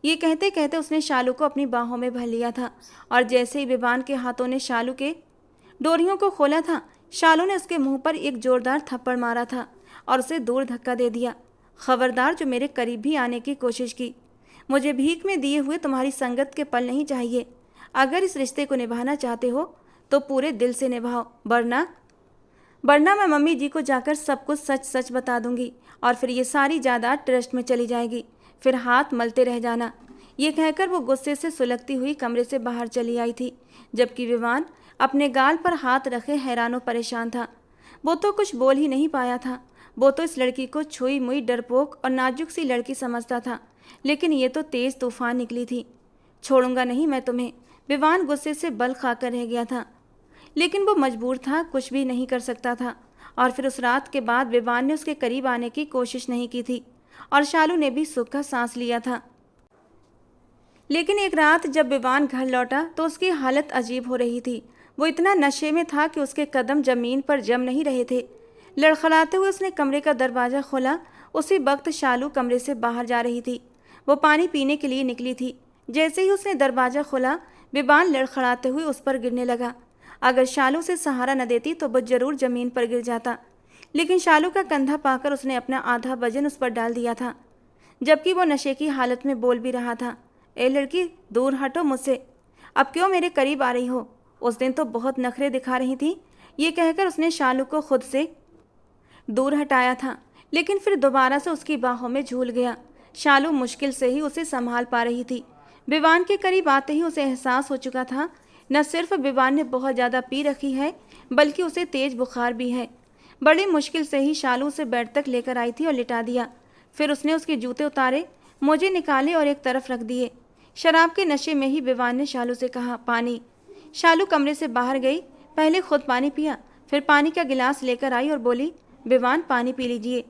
S1: ये कहते कहते उसने शालू को अपनी बाहों में भर लिया था और जैसे ही विवान के हाथों ने शालू के डोरियों को खोला था, शालू ने उसके मुंह पर एक जोरदार थप्पड़ मारा था और उसे दूर धक्का दे दिया। खबरदार जो मेरे करीब भी आने की कोशिश की। मुझे भीख में दिए हुए तुम्हारी संगत के पल नहीं चाहिए। अगर इस रिश्ते को निभाना चाहते हो तो पूरे दिल से निभाओ, वरना मैं मम्मी जी को जाकर सब कुछ सच सच बता दूंगी और फिर ये सारी जायदाद ट्रस्ट में चली जाएगी। फिर हाथ मलते रह जाना। ये कहकर वो गुस्से से सुलगती हुई कमरे से बाहर चली आई थी, जबकि विवान अपने गाल पर हाथ रखे हैरान और परेशान था। वो तो कुछ बोल ही नहीं पाया था। वो तो इस लड़की को छुई मुई डरपोक और नाजुक सी लड़की समझता था, लेकिन ये तो तेज तूफान निकली थी। छोड़ूंगा नहीं मैं तुम्हें। विवान गुस्से से बल खाकर रह गया था, लेकिन वो मजबूर था, कुछ भी नहीं कर सकता था। और फिर उस रात के बाद विवान ने उसके करीब आने की कोशिश नहीं की थी और शालू ने भी सुख का सांस लिया था। लेकिन एक रात जब विवान घर लौटा तो उसकी हालत अजीब हो रही थी। वो इतना नशे में था कि उसके कदम जमीन पर जम नहीं रहे थे। लड़खड़ाते हुए उसने कमरे का दरवाज़ा खोला। उसी वक्त शालू कमरे से बाहर जा रही थी। वो पानी पीने के लिए निकली थी। जैसे ही उसने दरवाज़ा खोला, विवान लड़खड़ाते हुए उस पर गिरने लगा। अगर शालू से सहारा न देती तो वो जरूर ज़मीन पर गिर जाता, लेकिन शालू का कंधा पाकर उसने अपना आधा वजन उस पर डाल दिया था, जबकि वो नशे की हालत में बोल भी रहा था, ए लड़की, दूर हटो मुझसे। अब क्यों मेरे करीब आ रही हो? उस दिन तो बहुत नखरे दिखा रही थी। ये कहकर उसने शालू को खुद से दूर हटाया था, लेकिन फिर दोबारा से उसकी बाहों में झूल गया। शालू मुश्किल से ही उसे संभाल पा रही थी। विवान के करीब आते ही उसे एहसास हो चुका था, न सिर्फ विवान ने बहुत ज़्यादा पी रखी है, बल्कि उसे तेज बुखार भी है। बड़ी मुश्किल से ही शालू उसे बेड तक लेकर आई थी और लिटा दिया। फिर उसने उसके जूते उतारे, मोजे निकाले और एक तरफ रख दिए। शराब के नशे में ही विवान ने शालू से कहा, पानी। शालू कमरे से बाहर गई, पहले खुद पानी पिया, फिर पानी का गिलास लेकर आई और बोली, विवान पानी पी लीजिए।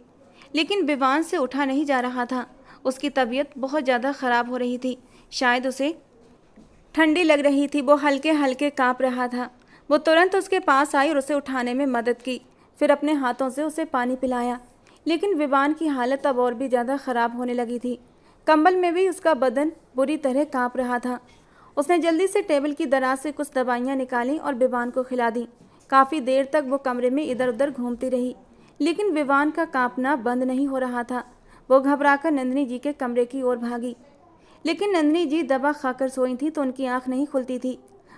S1: लेकिन विवान से उठा नहीं जा रहा था। उसकी तबीयत बहुत ज़्यादा ख़राब हो रही थी। शायद उसे ठंडी लग रही थी। वो हल्के हल्के काँप रहा था। वो तुरंत उसके पास आई और उसे उठाने में मदद की, फिर अपने हाथों से उसे पानी पिलाया। लेकिन विवान की हालत अब और भी ज़्यादा ख़राब होने लगी थी। कंबल में भी उसका बदन बुरी तरह काँप रहा था। उसने जल्दी से टेबल की दराज से कुछ दवाइयाँ निकाली और विवान को खिला दी। काफ़ी देर तक वो कमरे में इधर उधर घूमती रही, लेकिन विवान का काँपना बंद नहीं हो रहा था। वो घबराकर नंदिनी जी के कमरे की ओर भागी, लेकिन नंदिनी जी दवा खाकर सोई थी तो उनकी आंख नहीं खुलती थी।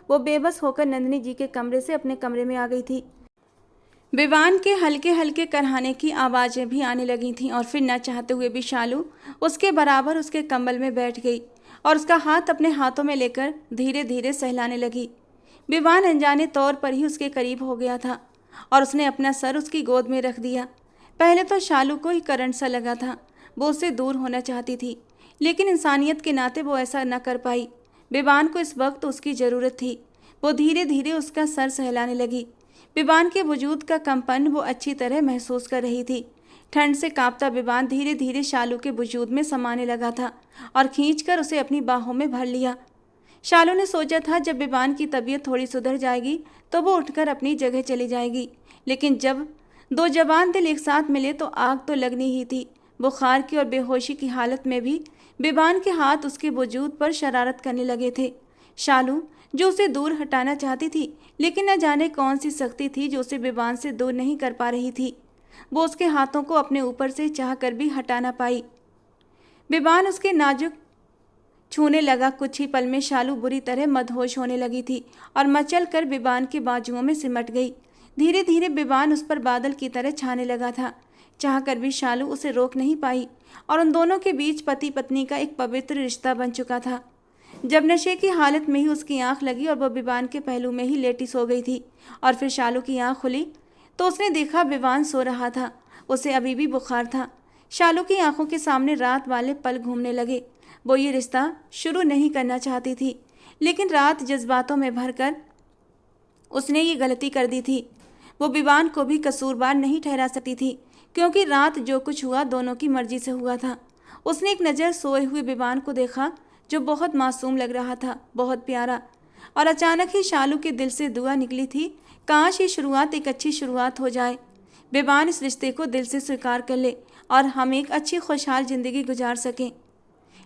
S1: वो बेबस होकर नंदिनी जी के कमरे से अपने कमरे में आ गई थी। विवान के हल्के हल्के करहाने की आवाज़ें भी आने लगी थीं और फिर न चाहते हुए भी शालू उसके बराबर उसके कंबल में बैठ गई और उसका हाथ अपने हाथों में लेकर धीरे धीरे सहलाने लगी। विवान अनजाने तौर पर ही उसके करीब हो गया था और उसने अपना सर उसकी गोद में रख दिया। पहले तो शालू को ही करंट सा लगा था। वो उससे दूर होना चाहती थी, लेकिन इंसानियत के नाते वो ऐसा न कर पाई। विवान को इस वक्त उसकी ज़रूरत थी। वो धीरे धीरे उसका सर सहलाने लगी। विवान के वजूद का कंपन वो अच्छी तरह महसूस कर रही थी। ठंड से कांपता विवान धीरे धीरे शालू के वजूद में समाने लगा था और खींचकर उसे अपनी बाहों में भर लिया। शालू ने सोचा था जब विवान की तबीयत थोड़ी सुधर जाएगी तो वो उठकर अपनी जगह चली जाएगी, लेकिन जब दो जवान दिल एक साथ मिले तो आग तो लगनी ही थी। बुखार की और बेहोशी की हालत में भी विवान के हाथ उसके वजूद पर शरारत करने लगे थे। शालू जो उसे दूर हटाना चाहती थी, लेकिन न जाने कौन सी शक्ति थी जो उसे विवान से दूर नहीं कर पा रही थी। वो उसके हाथों को अपने ऊपर से चाह कर भी हटा ना पाई। विवान उसके नाजुक छूने लगा। कुछ ही पल में शालू बुरी तरह मदहोश होने लगी थी और मचल कर विवान के बाजुओं में सिमट गई। धीरे धीरे विवान उस पर बादल की तरह छाने लगा था। चाह कर भी शालू उसे रोक नहीं पाई और उन दोनों के बीच पति पत्नी का एक पवित्र रिश्ता बन चुका था। जब नशे की हालत में ही उसकी आंख लगी और वह विवान के पहलू में ही लेटी सो गई थी और फिर शालू की आंख खुली तो उसने देखा विवान सो रहा था। उसे अभी भी बुखार था। शालू की आंखों के सामने रात वाले पल घूमने लगे। वो ये रिश्ता शुरू नहीं करना चाहती थी, लेकिन रात जज्बातों में भरकर उसने ये गलती कर दी थी। वो विवान को भी कसूरवार नहीं ठहरा सकती थी, क्योंकि रात जो कुछ हुआ दोनों की मर्जी से हुआ था। उसने एक नज़र सोए हुए विवान को देखा जो बहुत मासूम लग रहा था, बहुत प्यारा, और अचानक ही शालू के दिल से दुआ निकली थी, काश ये शुरुआत एक अच्छी शुरुआत हो जाए। विवान इस रिश्ते को दिल से स्वीकार कर ले और हम एक अच्छी खुशहाल ज़िंदगी गुजार सकें।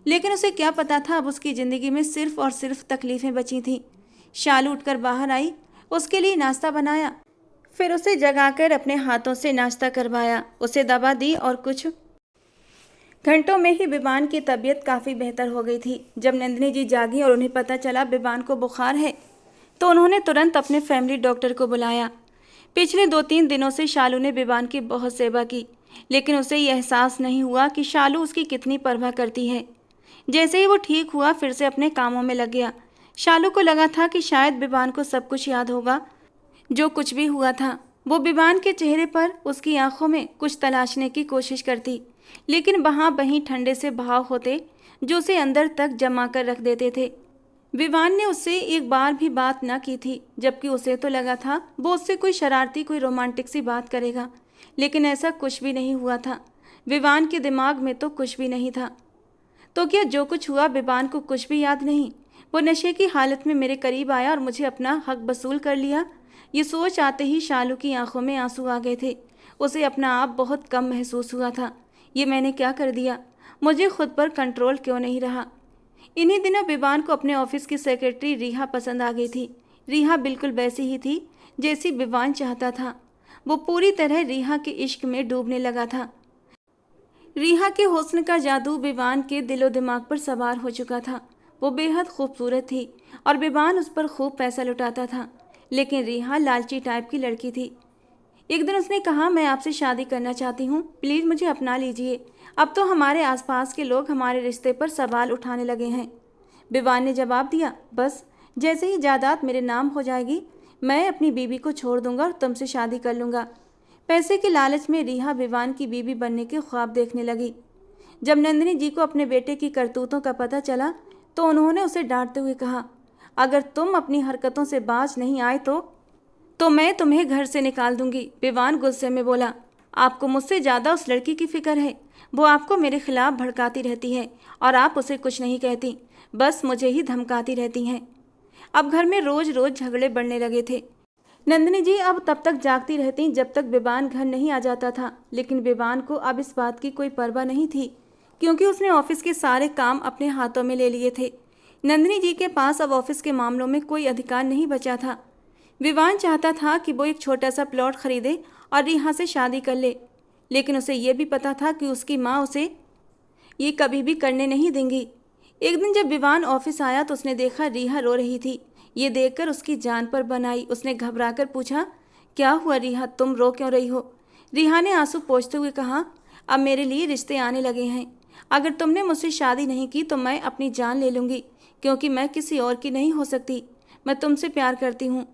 S1: लेकिन उसे क्या पता था, अब उसकी ज़िंदगी में सिर्फ और सिर्फ तकलीफ़ें बची थीं। शालू उठकर बाहर आई, उसके लिए नाश्ता बनाया, फिर उसे जगाकर अपने हाथों से नाश्ता करवाया, उसे दवा दी और कुछ घंटों में ही विवान की तबीयत काफ़ी बेहतर हो गई थी। जब नंदिनी जी जागी और उन्हें पता चला विवान को बुखार है, तो उन्होंने तुरंत अपने फैमिली डॉक्टर को बुलाया। पिछले 2-3 दिनों से शालू ने विवान की बहुत सेवा की, लेकिन उसे ये एहसास नहीं हुआ कि शालू उसकी कितनी परवाह करती है। जैसे ही वो ठीक हुआ, फिर से अपने कामों में लग गया। शालू को लगा था कि शायद विवान को सब कुछ याद होगा, जो कुछ भी हुआ था। वो विवान के चेहरे पर, उसकी आंखों में कुछ तलाशने की कोशिश करती, लेकिन वहाँ वहीं ठंडे से भाव होते जो उसे अंदर तक जमा कर रख देते थे। विवान ने उससे एक बार भी बात न की थी, जबकि उसे तो लगा था वो उससे कोई शरारती, कोई रोमांटिक सी बात करेगा, लेकिन ऐसा कुछ भी नहीं हुआ था। विवान के दिमाग में तो कुछ भी नहीं था। तो क्या जो कुछ हुआ विवान को कुछ भी याद नहीं? वो नशे की हालत में मेरे करीब आया और मुझे अपना हक वसूल कर लिया। ये सोच आते ही शालू की आंखों में आंसू आ गए थे। उसे अपना आप बहुत कम महसूस हुआ था। ये मैंने क्या कर दिया? मुझे खुद पर कंट्रोल क्यों नहीं रहा? इन्हीं दिनों विवान को अपने ऑफिस की सेक्रेटरी रिहा पसंद आ गई थी। रिहा बिल्कुल वैसी ही थी जैसी विवान चाहता था। वो पूरी तरह रिहा के इश्क में डूबने लगा था। रिहा के हुस्न का जादू विवान के दिलो दिमाग पर सवार हो चुका था। वो बेहद खूबसूरत थी और विवान उस पर खूब पैसा लुटाता था, लेकिन रिहा लालची टाइप की लड़की थी। एक दिन उसने कहा, मैं आपसे शादी करना चाहती हूँ, प्लीज़ मुझे अपना लीजिए। अब तो हमारे आसपास के लोग हमारे रिश्ते पर सवाल उठाने लगे हैं। विवान ने जवाब दिया, बस जैसे ही जायदाद मेरे नाम हो जाएगी, मैं अपनी बीवी को छोड़ दूंगा और तुमसे शादी कर लूँगा। पैसे के लालच में रिहा विवान की बीवी बनने के ख्वाब देखने लगी। जब नंदिनी जी को अपने बेटे की करतूतों का पता चला, तो उन्होंने उसे डांटते हुए कहा, अगर तुम अपनी हरकतों से बाज नहीं आए तो मैं तुम्हें घर से निकाल दूंगी। विवान गुस्से में बोला, आपको मुझसे ज़्यादा उस लड़की की फिक्र है। वो आपको मेरे खिलाफ भड़काती रहती है और आप उसे कुछ नहीं कहती, बस मुझे ही धमकाती रहती हैं। अब घर में रोज़ रोज़ झगड़े बढ़ने लगे थे। नंदिनी जी अब तब तक जागती रहती जब तक विवान घर नहीं आ जाता था, लेकिन विवान को अब इस बात की कोई परवाह नहीं थी, क्योंकि उसने ऑफिस के सारे काम अपने हाथों में ले लिए थे। नंदिनी जी के पास अब ऑफिस के मामलों में कोई अधिकार नहीं बचा था। विवान चाहता था कि वो एक छोटा सा प्लॉट खरीदे और रिहा से शादी कर ले, लेकिन उसे ये भी पता था कि उसकी माँ उसे ये कभी भी करने नहीं देंगी। एक दिन जब विवान ऑफिस आया तो उसने देखा रिहा रो रही थी। ये देखकर उसकी जान पर बन आई। उसने घबराकर पूछा, क्या हुआ रिहा, तुम रो क्यों रही हो? रिहा ने आंसू पोंछते हुए कहा, अब मेरे लिए रिश्ते आने लगे हैं। अगर तुमने मुझसे शादी नहीं की तो मैं अपनी जान ले लूँगी, क्योंकि मैं किसी और की नहीं हो सकती। मैं तुमसे प्यार करती हूँ।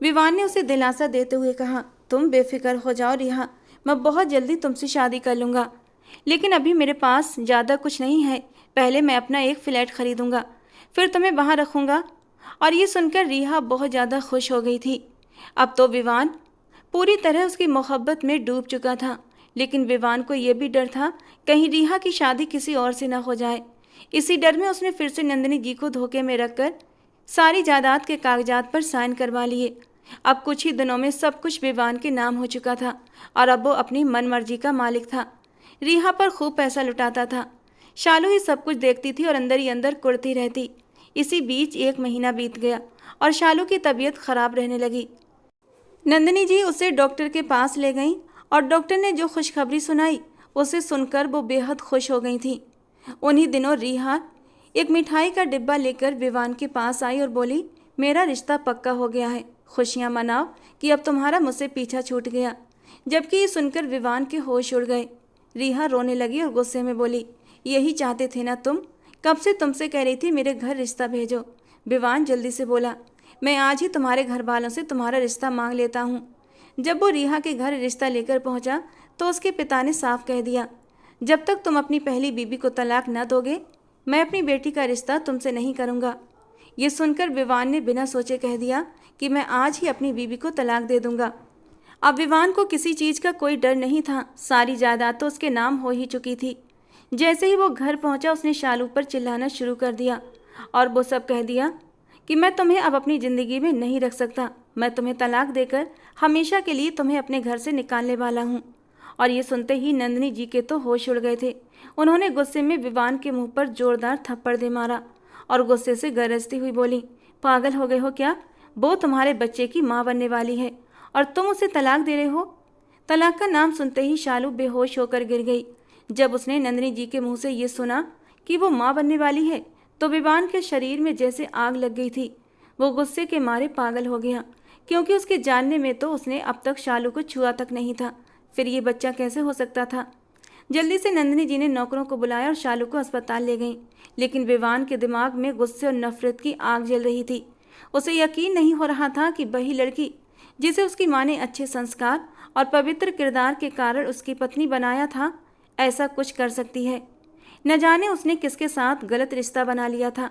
S1: विवान ने उसे दिलासा देते हुए कहा, तुम बेफिक्र हो जाओ रिहा, मैं बहुत जल्दी तुमसे शादी कर लूँगा, लेकिन अभी मेरे पास ज़्यादा कुछ नहीं है। पहले मैं अपना एक फ्लैट खरीदूँगा, फिर तुम्हें वहाँ रखूँगा। और ये सुनकर रिहा बहुत ज़्यादा खुश हो गई थी। अब तो विवान पूरी तरह उसकी मोहब्बत में डूब चुका था, लेकिन विवान को यह भी डर था कहीं रिहा की शादी किसी और से न हो जाए। इसी डर में उसने फिर से नंदिनी जी को धोखे में रखकर सारी जायदाद के कागजात पर साइन करवा लिए। अब कुछ ही दिनों में सब कुछ विवान के नाम हो चुका था और अब वो अपनी मनमर्जी का मालिक था। रिहा पर खूब पैसा लुटाता था। शालू ही सब कुछ देखती थी और अंदर ही अंदर कुड़ती रहती। इसी बीच 1 महीना बीत गया और शालू की तबीयत खराब रहने लगी। नंदिनी जी उसे डॉक्टर के पास ले गईं और डॉक्टर ने जो खुशखबरी सुनाई उसे सुनकर वो बेहद खुश हो गई थी। उन्हीं दिनों रिहा एक मिठाई का डिब्बा लेकर विवान के पास आई और बोली, मेरा रिश्ता पक्का हो गया है, खुशियाँ मनाओ कि अब तुम्हारा मुझसे पीछा छूट गया। जबकि ये सुनकर विवान के होश उड़ गए। रिहा रोने लगी और गुस्से में बोली, यही चाहते थे ना तुम? कब से तुमसे कह रही थी मेरे घर रिश्ता भेजो। विवान जल्दी से बोला, मैं आज ही तुम्हारे घर वालों से तुम्हारा रिश्ता मांग लेता हूँ। जब वो रिहा के घर रिश्ता लेकर पहुँचा तो उसके पिता ने साफ कह दिया, जब तक तुम अपनी पहली बीबी को तलाक न दोगे, मैं अपनी बेटी का रिश्ता तुमसे नहीं करूँगा। ये सुनकर विवान ने बिना सोचे कह दिया कि मैं आज ही अपनी बीबी को तलाक दे दूँगा। अब विवान को किसी चीज़ का कोई डर नहीं था। सारी जायदाद तो उसके नाम हो ही चुकी थी। जैसे ही वो घर पहुंचा उसने शालू पर चिल्लाना शुरू कर दिया और वो सब कह दिया कि मैं तुम्हें अब अपनी ज़िंदगी में नहीं रख सकता। मैं तुम्हें तलाक देकर हमेशा के लिए तुम्हें अपने घर से निकालने वाला हूँ। और ये सुनते ही नंदिनी जी के तो होश उड़ गए थे। उन्होंने गुस्से में विवान के मुंह पर जोरदार थप्पड़ दे मारा और गुस्से से गरजती हुई बोली, पागल हो गए हो क्या? वो तुम्हारे बच्चे की माँ बनने वाली है और तुम उसे तलाक दे रहे हो? तलाक का नाम सुनते ही शालू बेहोश होकर गिर गई। जब उसने नंदिनी जी के मुंह से ये सुना कि वो माँ बनने वाली है तो विवान के शरीर में जैसे आग लग गई थी। वो गुस्से के मारे पागल हो गया, क्योंकि उसके जानने में तो उसने अब तक शालू को छुआ तक नहीं था। फिर ये बच्चा कैसे हो सकता था? जल्दी से नंदिनी जी ने नौकरों को बुलाया और शालू को अस्पताल ले गईं। लेकिन विवान के दिमाग में गुस्से और नफरत की आग जल रही थी। उसे यकीन नहीं हो रहा था कि वही लड़की जिसे उसकी माँ ने अच्छे संस्कार और पवित्र किरदार के कारण उसकी पत्नी बनाया था, ऐसा कुछ कर सकती है। न जाने उसने किसके साथ गलत रिश्ता बना लिया था।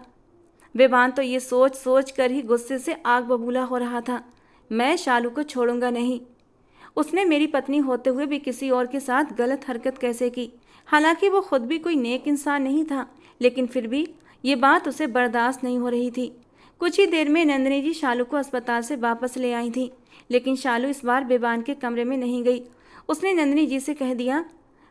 S1: विवान तो ये सोच सोच कर ही गुस्से से आग बबूला हो रहा था। मैं शालू को छोड़ूंगा नहीं। उसने मेरी पत्नी होते हुए भी किसी और के साथ गलत हरकत कैसे की? हालांकि वो खुद भी कोई नेक इंसान नहीं था, लेकिन फिर भी ये बात उसे बर्दाश्त नहीं हो रही थी। कुछ ही देर में नंदिनी जी शालू को अस्पताल से वापस ले आई थी, लेकिन शालू इस बार विवान के कमरे में नहीं गई। उसने नंदिनी जी से कह दिया,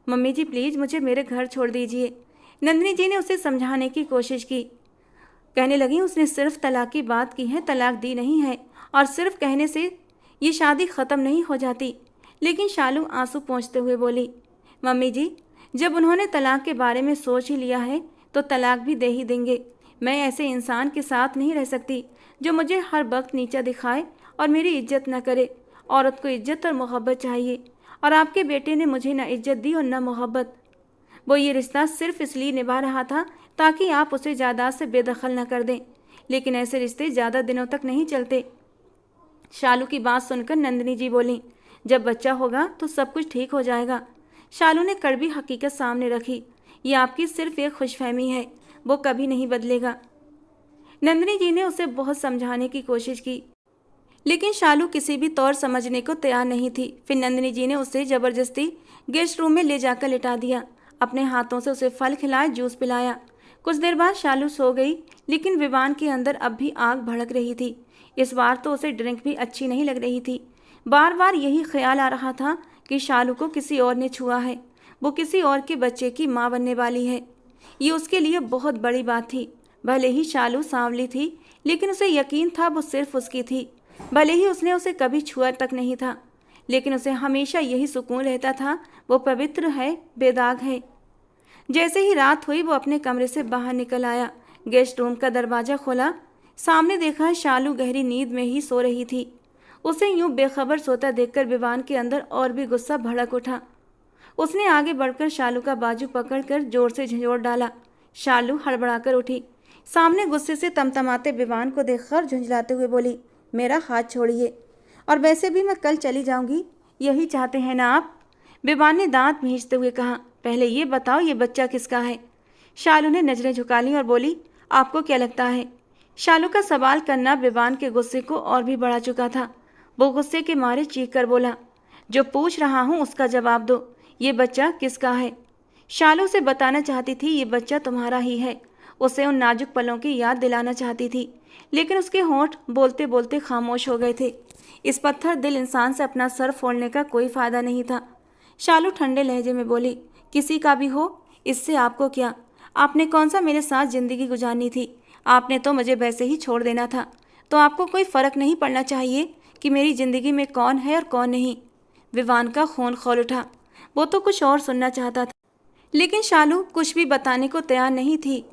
S1: मम्मी जी प्लीज़ मुझे मेरे घर छोड़ दीजिए। नंदिनी जी ने उसे समझाने की कोशिश की। कहने लगी, उसने सिर्फ तलाक की बात की है, तलाक दी नहीं है, और सिर्फ कहने से ये शादी ख़त्म नहीं हो जाती। लेकिन शालू आंसू पोंछते हुए बोली, मम्मी जी जब उन्होंने तलाक के बारे में सोच ही लिया है तो तलाक भी दे ही देंगे। मैं ऐसे इंसान के साथ नहीं रह सकती जो मुझे हर वक्त नीचा दिखाए और मेरी इज्जत न करे। औरत को इज्जत और मोहब्बत चाहिए, और आपके बेटे ने मुझे न इज्जत दी और न मोहब्बत। वो ये रिश्ता सिर्फ इसलिए निभा रहा था ताकि आप उसे जायदाद से बेदखल न कर दें, लेकिन ऐसे रिश्ते ज़्यादा दिनों तक नहीं चलते। शालू की बात सुनकर नंदिनी जी बोली, जब बच्चा होगा तो सब कुछ ठीक हो जाएगा। शालू ने कड़वी हकीकत सामने रखी, ये आपकी सिर्फ एक खुशफहमी है, वो कभी नहीं बदलेगा। नंदिनी जी ने उसे बहुत समझाने की कोशिश की, लेकिन शालू किसी भी तौर समझने को तैयार नहीं थी। फिर नंदिनी जी ने उसे ज़बरदस्ती गेस्ट रूम में ले जाकर लिटा दिया। अपने हाथों से उसे फल खिलाए, जूस पिलाया। कुछ देर बाद शालू सो गई, लेकिन विवान के अंदर अब भी आग भड़क रही थी। इस बार तो उसे ड्रिंक भी अच्छी नहीं लग रही थी। बार बार यही ख्याल आ रहा था कि शालू को किसी और ने छुआ है, वो किसी और के बच्चे की माँ बनने वाली है। ये उसके लिए बहुत बड़ी बात थी। भले ही शालू सांवली थी, लेकिन उसे यकीन था वो सिर्फ उसकी थी। भले ही उसने उसे कभी छुआ तक नहीं था, लेकिन उसे हमेशा यही सुकून रहता था, वो पवित्र है, बेदाग है। जैसे ही रात हुई वो अपने कमरे से बाहर निकल आया। गेस्ट रूम का दरवाज़ा खोला, सामने देखा शालू गहरी नींद में ही सो रही थी। उसे यूं बेखबर सोता देखकर विवान के अंदर और भी गुस्सा भड़क उठा। उसने आगे बढ़कर शालू का बाजू पकड़कर जोर से झंझोड़ डाला। शालू हड़बड़ाकर उठी। सामने गुस्से से तमतमाते विवान को देखकर झुंझलाते हुए बोली, मेरा हाथ छोड़िए, और वैसे भी मैं कल चली जाऊंगी, यही चाहते हैं ना आप? विवान ने दांत भींचते हुए कहा, पहले ये बताओ ये बच्चा किसका है? शालू ने नजरें झुका ली और बोली, आपको क्या लगता है? शालू का सवाल करना विवान के गुस्से को और भी बढ़ा चुका था। वो गुस्से के मारे चीख कर बोला, जो पूछ रहा हूँ उसका जवाब दो, ये बच्चा किसका है? शालू से बताना चाहती थी ये बच्चा तुम्हारा ही है। उसे उन नाजुक पलों की याद दिलाना चाहती थी, लेकिन उसके होंठ बोलते बोलते खामोश हो गए थे। इस पत्थर दिल इंसान से अपना सर फोड़ने का कोई फायदा नहीं था। शालू ठंडे लहजे में बोली, किसी का भी हो, इससे आपको क्या? आपने कौन सा मेरे साथ जिंदगी गुजारनी थी? आपने तो मुझे वैसे ही छोड़ देना था। तो आपको कोई फ़र्क नहीं पड़ना चाहिए कि मेरी ज़िंदगी में कौन है और कौन नहीं? विवान का खून खौल उठा। वो तो कुछ और सुनना चाहता था, लेकिन शालू कुछ भी बताने को तैयार नहीं थी।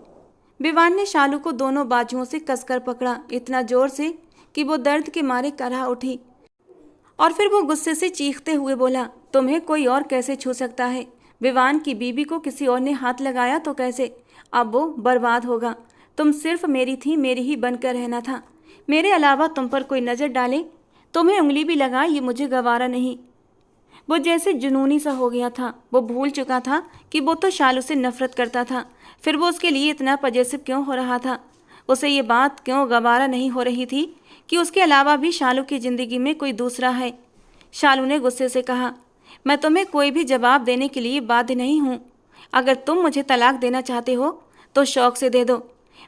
S1: विवान ने शालू को दोनों बाजुओं से कसकर पकड़ा, इतना जोर से कि वो दर्द के मारे करहा उठी, और फिर वो गुस्से से चीखते हुए बोला, तुम्हें कोई और कैसे छू सकता है? विवान की बीबी को किसी और ने हाथ लगाया तो कैसे? अब वो बर्बाद होगा। तुम सिर्फ मेरी थी, मेरी ही बनकर रहना था। मेरे अलावा तुम पर कोई नज़र डाले, तुम्हें उंगली भी लगाए, ये मुझे गवारा नहीं। वो जैसे जुनूनी सा हो गया था। वो भूल चुका था कि वो तो शालू से नफरत करता था, फिर वो उसके लिए इतना पजेसिव क्यों हो रहा था? उसे ये बात क्यों गवारा नहीं हो रही थी कि उसके अलावा भी शालू की ज़िंदगी में कोई दूसरा है? शालू ने गुस्से से कहा, मैं तुम्हें कोई भी जवाब देने के लिए बाध्य नहीं हूँ। अगर तुम मुझे तलाक देना चाहते हो तो शौक से दे दो।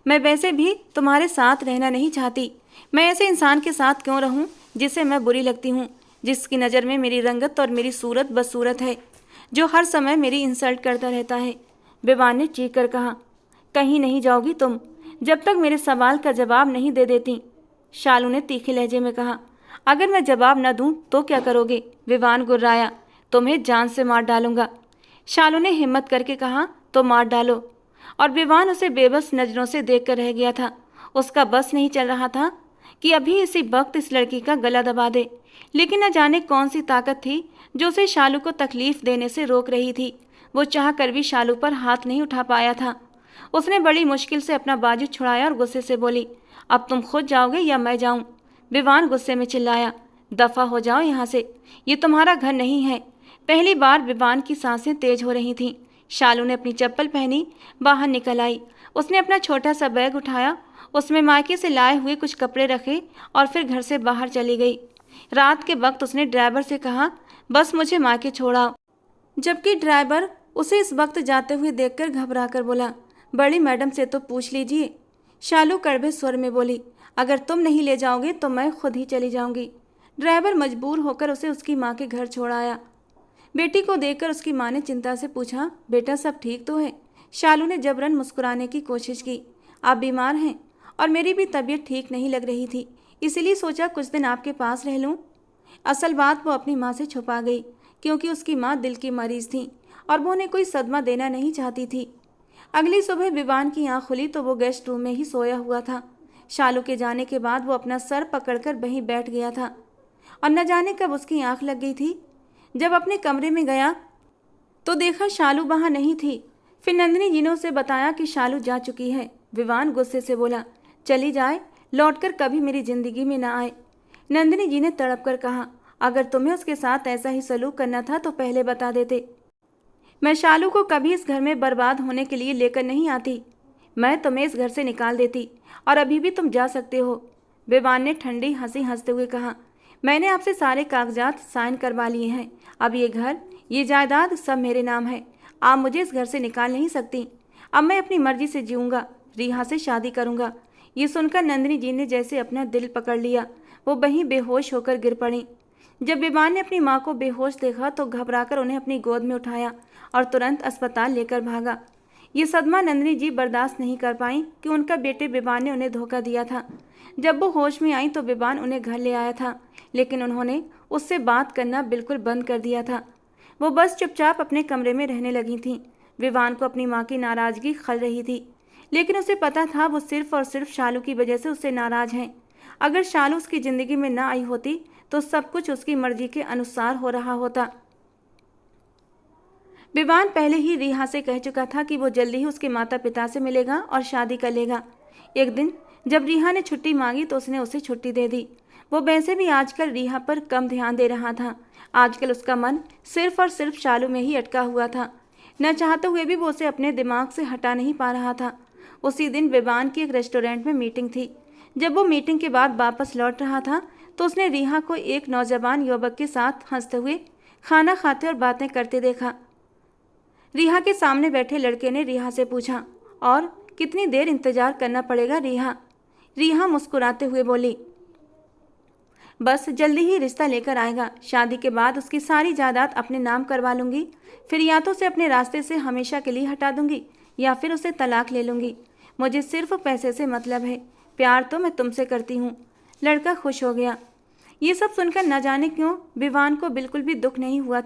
S1: मैं वैसे भी तुम्हारे साथ रहना नहीं चाहती। मैं ऐसे इंसान के साथ क्यों रहूं जिससे मैं बुरी लगती हूं, जिसकी नज़र में मेरी रंगत और मेरी सूरत बदसूरत है, जो हर समय मेरी इंसल्ट करता रहता है। विवान ने चीख कर कहा। कहीं नहीं जाओगी तुम जब तक मेरे सवाल का जवाब नहीं दे देती, शालू ने तीखे लहजे में कहा। अगर मैं जवाब न दूं तो क्या करोगे? विवान गुर्राया। तुम्हें जान से मार डालूंगा। शालू ने हिम्मत करके कहा। तो मार डालो। और विवान उसे बेबस नज़रों से देख कर रह गया था। उसका बस नहीं चल रहा था कि अभी इसी वक्त इस लड़की का गला दबा दे, लेकिन न जाने कौन सी ताकत थी जो उसे शालू को तकलीफ देने से रोक रही थी। वो चाह कर भी शालू पर हाथ नहीं उठा पाया था। उसने बड़ी मुश्किल से अपना बाजू छुड़ाया और गुस्से से बोली, अब तुम खुद जाओगे या मैं जाऊं? विवान गुस्से में चिल्लाया। दफा हो जाओ यहाँ से, ये तुम्हारा घर नहीं है। पहली बार विवान की सांसें तेज हो रही थीं। शालू ने अपनी चप्पल पहनी, बाहर निकल आई। उसने अपना छोटा सा बैग उठाया, उसमें मायके से लाए हुए कुछ कपड़े रखे और फिर घर से बाहर चली गई। रात के वक्त उसने ड्राइवर से कहा, बस मुझे मायके छोड़ाओ, जबकि ड्राइवर उसे इस वक्त जाते हुए देखकर घबरा कर बोला, बड़ी मैडम से तो पूछ लीजिए। शालू कड़वे स्वर में बोली, अगर तुम नहीं ले जाओगे तो मैं खुद ही चली जाऊंगी। ड्राइवर मजबूर होकर उसे उसकी माँ के घर छोड़ आया। बेटी को देखकर उसकी माँ ने चिंता से पूछा, बेटा सब ठीक तो है? शालू ने जबरन मुस्कुराने की कोशिश की। आप बीमार हैं और मेरी भी तबीयत ठीक नहीं लग रही थी, इसलिए सोचा कुछ दिन आपके पास रह लूं। असल बात वो अपनी माँ से छुपा गई, क्योंकि उसकी माँ दिल की मरीज थी और वो उन्हें कोई सदमा देना नहीं चाहती थी। अगली सुबह विवान की आँख खुली तो वो गेस्ट रूम में ही सोया हुआ था। शालू के जाने के बाद वो अपना सर पकड़कर वहीं बैठ गया था और न जाने कब उसकी आँख लग गई थी। जब अपने कमरे में गया तो देखा शालू वहाँ नहीं थी। फिर नंदिनी जी ने उसे बताया कि शालू जा चुकी है। विवान गुस्से से बोला, चली जाए, लौटकर कभी मेरी जिंदगी में ना आए। नंदिनी जी ने तड़प कर कहा, अगर तुम्हें उसके साथ ऐसा ही सलूक करना था तो पहले बता देते। मैं शालू को कभी इस घर में बर्बाद होने के लिए लेकर नहीं आती। मैं तुम्हें इस घर से निकाल देती और अभी भी तुम जा सकते हो। विवान ने ठंडी हंसी हंसते हुए कहा, मैंने आपसे सारे कागजात साइन करवा लिए हैं। अब ये घर, ये जायदाद सब मेरे नाम है। आप मुझे इस घर से निकाल नहीं सकती। अब मैं अपनी मर्जी से जीऊँगा, रिहा से शादी करूँगा। ये सुनकर नंदिनी जी ने जैसे अपना दिल पकड़ लिया। वो वहीं बेहोश होकर गिर पड़ी। जब विवान ने अपनी माँ को बेहोश देखा तो घबराकर उन्हें अपनी गोद में उठाया और तुरंत अस्पताल लेकर भागा। ये सदमा नंदिनी जी बर्दाश्त नहीं कर पाई कि उनका बेटे विवान ने उन्हें धोखा दिया था। जब वो होश में आई तो विवान उन्हें घर ले आया था, लेकिन उन्होंने उससे बात करना बिल्कुल बंद कर दिया था। वो बस चुपचाप अपने कमरे में रहने लगी थीं। विवान को अपनी माँ की नाराज़गी खल रही थी, लेकिन उसे पता था वो सिर्फ और सिर्फ शालू की वजह से उससे नाराज़ हैं। अगर शालू उसकी ज़िंदगी में ना आई होती तो सब कुछ उसकी मर्जी के अनुसार हो रहा होता। विवान पहले ही रिहा से कह चुका था कि वो जल्दी ही उसके माता पिता से मिलेगा और शादी कर लेगा। एक दिन जब रिहा ने छुट्टी मांगी तो उसने उसे छुट्टी दे दी। वो वैसे भी आजकल रिहा पर कम ध्यान दे रहा था। आजकल उसका मन सिर्फ और सिर्फ शालू में ही अटका हुआ था। न चाहते हुए भी वो उसे अपने दिमाग से हटा नहीं पा रहा था। उसी दिन विवान की एक रेस्टोरेंट में मीटिंग थी। जब वो मीटिंग के बाद वापस लौट रहा था तो उसने रिहा को एक नौजवान युवक के साथ हंसते हुए खाना खाते और बातें करते देखा। रिहा के सामने बैठे लड़के ने रिहा से पूछा, और कितनी देर इंतजार करना पड़ेगा रिहा? रिहा मुस्कुराते हुए बोली, बस जल्दी ही रिश्ता लेकर आएगा। शादी के बाद उसकी सारी जायदाद अपने नाम करवा लूँगी, फिर या तो उसे अपने रास्ते से हमेशा के लिए हटा दूँगी या फिर उसे तलाक ले लूँगी। मुझे सिर्फ पैसे से मतलब है, प्यार तो मैं तुमसे करती हूँ। लड़का खुश हो गया। ये सब सुनकर न जाने क्यों विवान को बिल्कुल भी दुख नहीं हुआ।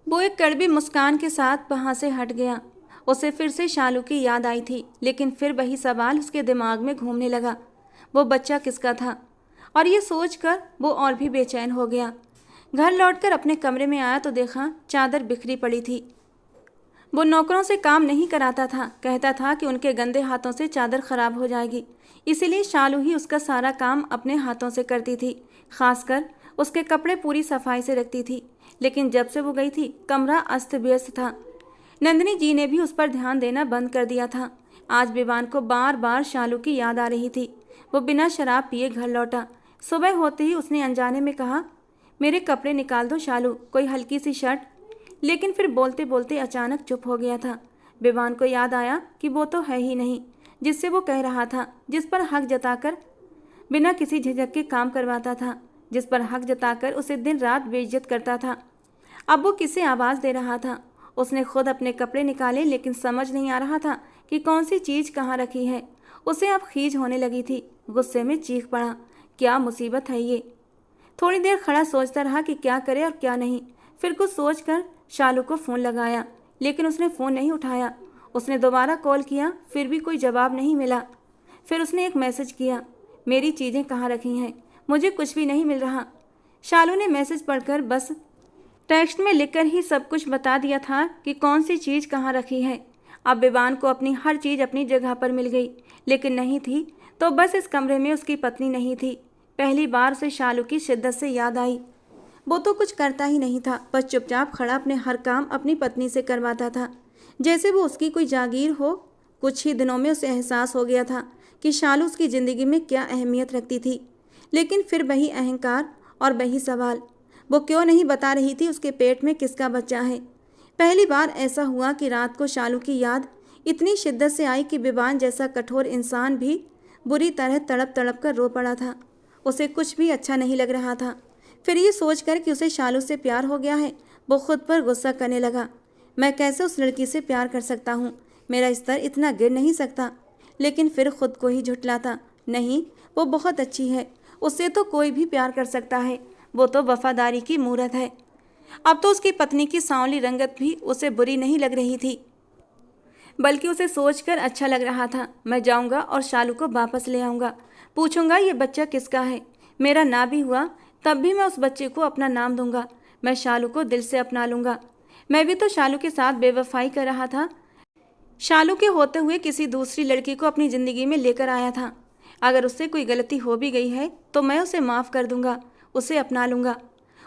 S1: वो एक कड़वी मुस्कान के साथ वहाँ से हट गया। उसे फिर से शालू की याद आई थी, लेकिन फिर वही सवाल उसके दिमाग में घूमने लगा, वो बच्चा किसका था? और ये सोचकर वो और भी बेचैन हो गया। घर लौटकर अपने कमरे में आया तो देखा चादर बिखरी पड़ी थी। वो नौकरों से काम नहीं कराता था, कहता था कि उनके गंदे हाथों से चादर खराब हो जाएगी, इसीलिए शालू ही उसका सारा काम अपने हाथों से करती थी। खासकर उसके कपड़े पूरी सफाई से रखती थी। लेकिन जब से वो गई थी कमरा अस्त व्यस्त था। नंदिनी जी ने भी उस पर ध्यान देना बंद कर दिया था। आज विवान को बार बार शालू की याद आ रही थी। वो बिना शराब पिए घर लौटा। सुबह होते ही उसने अनजाने में कहा, मेरे कपड़े निकाल दो शालू, कोई हल्की सी शर्ट। लेकिन फिर बोलते बोलते अचानक चुप हो गया था। विवान को याद आया कि वो तो है ही नहीं। जिससे वो कह रहा था, जिस पर हक जताकर बिना किसी झिझक के काम करवाता था, जिस पर हक जताकर उसे दिन रात बेइज्जत करता था। अब वो किसे आवाज़ दे रहा था। उसने खुद अपने कपड़े निकाले, लेकिन समझ नहीं आ रहा था कि कौन सी चीज़ कहाँ रखी है। उसे अब खीज होने लगी थी। गुस्से में चीख पड़ा, क्या मुसीबत है ये। थोड़ी देर खड़ा सोचता रहा कि क्या करे और क्या नहीं। फिर कुछ सोचकर शालू को फ़ोन लगाया, लेकिन उसने फ़ोन नहीं उठाया। उसने दोबारा कॉल किया, फिर भी कोई जवाब नहीं मिला। फिर उसने एक मैसेज किया, मेरी चीज़ें कहाँ रखी हैं, मुझे कुछ भी नहीं मिल रहा। शालू ने मैसेज पढ़कर बस टेक्स्ट में लिखकर ही सब कुछ बता दिया था कि कौन सी चीज़ कहाँ रखी है। अब विवान को अपनी हर चीज़ अपनी जगह पर मिल गई, लेकिन नहीं थी तो बस इस कमरे में उसकी पत्नी नहीं थी। पहली बार उसे शालू की शिद्दत से याद आई। वो तो कुछ करता ही नहीं था, बस चुपचाप खड़ा अपने हर काम अपनी पत्नी से करवाता था, जैसे वो उसकी कोई जागीर हो। कुछ ही दिनों में उसे एहसास हो गया था कि शालू उसकी ज़िंदगी में क्या अहमियत रखती थी। लेकिन फिर वही अहंकार और वही सवाल, वो क्यों नहीं बता रही थी उसके पेट में किसका बच्चा है। पहली बार ऐसा हुआ कि रात को शालू की याद इतनी शिद्दत से आई कि विवान जैसा कठोर इंसान भी बुरी तरह तड़प तड़प कर रो पड़ा था। उसे कुछ भी अच्छा नहीं लग रहा था। फिर ये सोचकर कि उसे शालू से प्यार हो गया है, वो खुद पर गुस्सा करने लगा। मैं कैसे उस लड़की से प्यार कर सकता हूँ, मेरा स्तर इतना गिर नहीं सकता। लेकिन फिर खुद को ही झुठलाता, नहीं वो बहुत अच्छी है, उससे तो कोई भी प्यार कर सकता है, वो तो वफादारी की मूरत है। अब तो उसकी पत्नी की सांवली रंगत भी उसे बुरी नहीं लग रही थी, बल्कि उसे सोचकर अच्छा लग रहा था। मैं जाऊंगा और शालू को वापस ले आऊंगा, पूछूंगा ये बच्चा किसका है। मेरा ना भी हुआ तब भी मैं उस बच्चे को अपना नाम दूंगा। मैं शालू को दिल से अपना लूंगा। मैं भी तो शालू के साथ बेवफाई कर रहा था, शालू के होते हुए किसी दूसरी लड़की को अपनी ज़िंदगी में लेकर आया था। अगर उससे कोई गलती हो भी गई है तो मैं उसे माफ़ कर दूंगा, उसे अपना लूंगा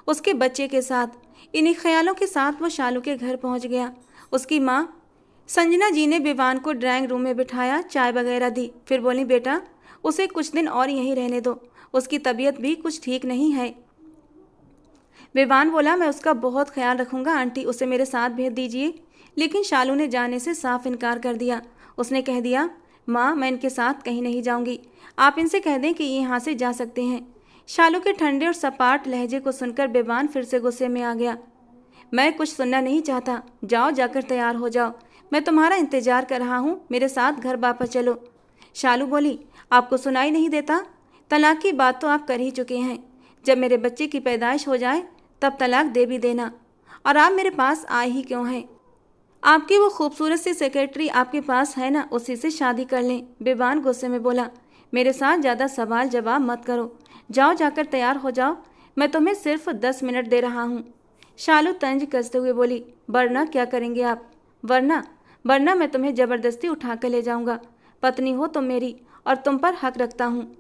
S1: उसके बच्चे के साथ। इन्हीं ख्यालों के साथ वो शालू के घर पहुंच गया। उसकी माँ संजना जी ने विवान को ड्राइंग रूम में बिठाया, चाय वगैरह दी। फिर बोली, बेटा उसे कुछ दिन और यहीं रहने दो, उसकी तबीयत भी कुछ ठीक नहीं है। विवान बोला, मैं उसका बहुत ख्याल रखूंगा आंटी, उसे मेरे साथ भेज दीजिए। लेकिन शालू ने जाने से साफ इनकार कर दिया। उसने कह दिया, माँ मैं इनके साथ कहीं नहीं जाऊंगी, आप इनसे कह दें कि ये यहाँ से जा सकते हैं। शालू के ठंडे और सपाट लहजे को सुनकर विवान फिर से गुस्से में आ गया। मैं कुछ सुनना नहीं चाहता, जाओ जाकर तैयार हो जाओ, मैं तुम्हारा इंतजार कर रहा हूँ, मेरे साथ घर वापस चलो। शालू बोली, आपको सुनाई नहीं देता? तलाक की बात तो आप कर ही चुके हैं। जब मेरे बच्चे की पैदाइश हो जाए तब तलाक दे भी देना। और आप मेरे पास आए ही क्यों हैं? आपकी वो खूबसूरत सी सेक्रेटरी आपके पास है ना, उसी से शादी कर लें। विवान गुस्से में बोला, मेरे साथ ज़्यादा सवाल जवाब मत करो, जाओ जाकर तैयार हो जाओ, मैं तुम्हें सिर्फ 10 मिनट दे रहा हूँ। शालू तंज कसते हुए बोली, वरना क्या करेंगे आप? वरना मैं तुम्हें ज़बरदस्ती उठा कर ले जाऊँगा। पत्नी हो तुम मेरी और तुम पर हक रखता हूँ।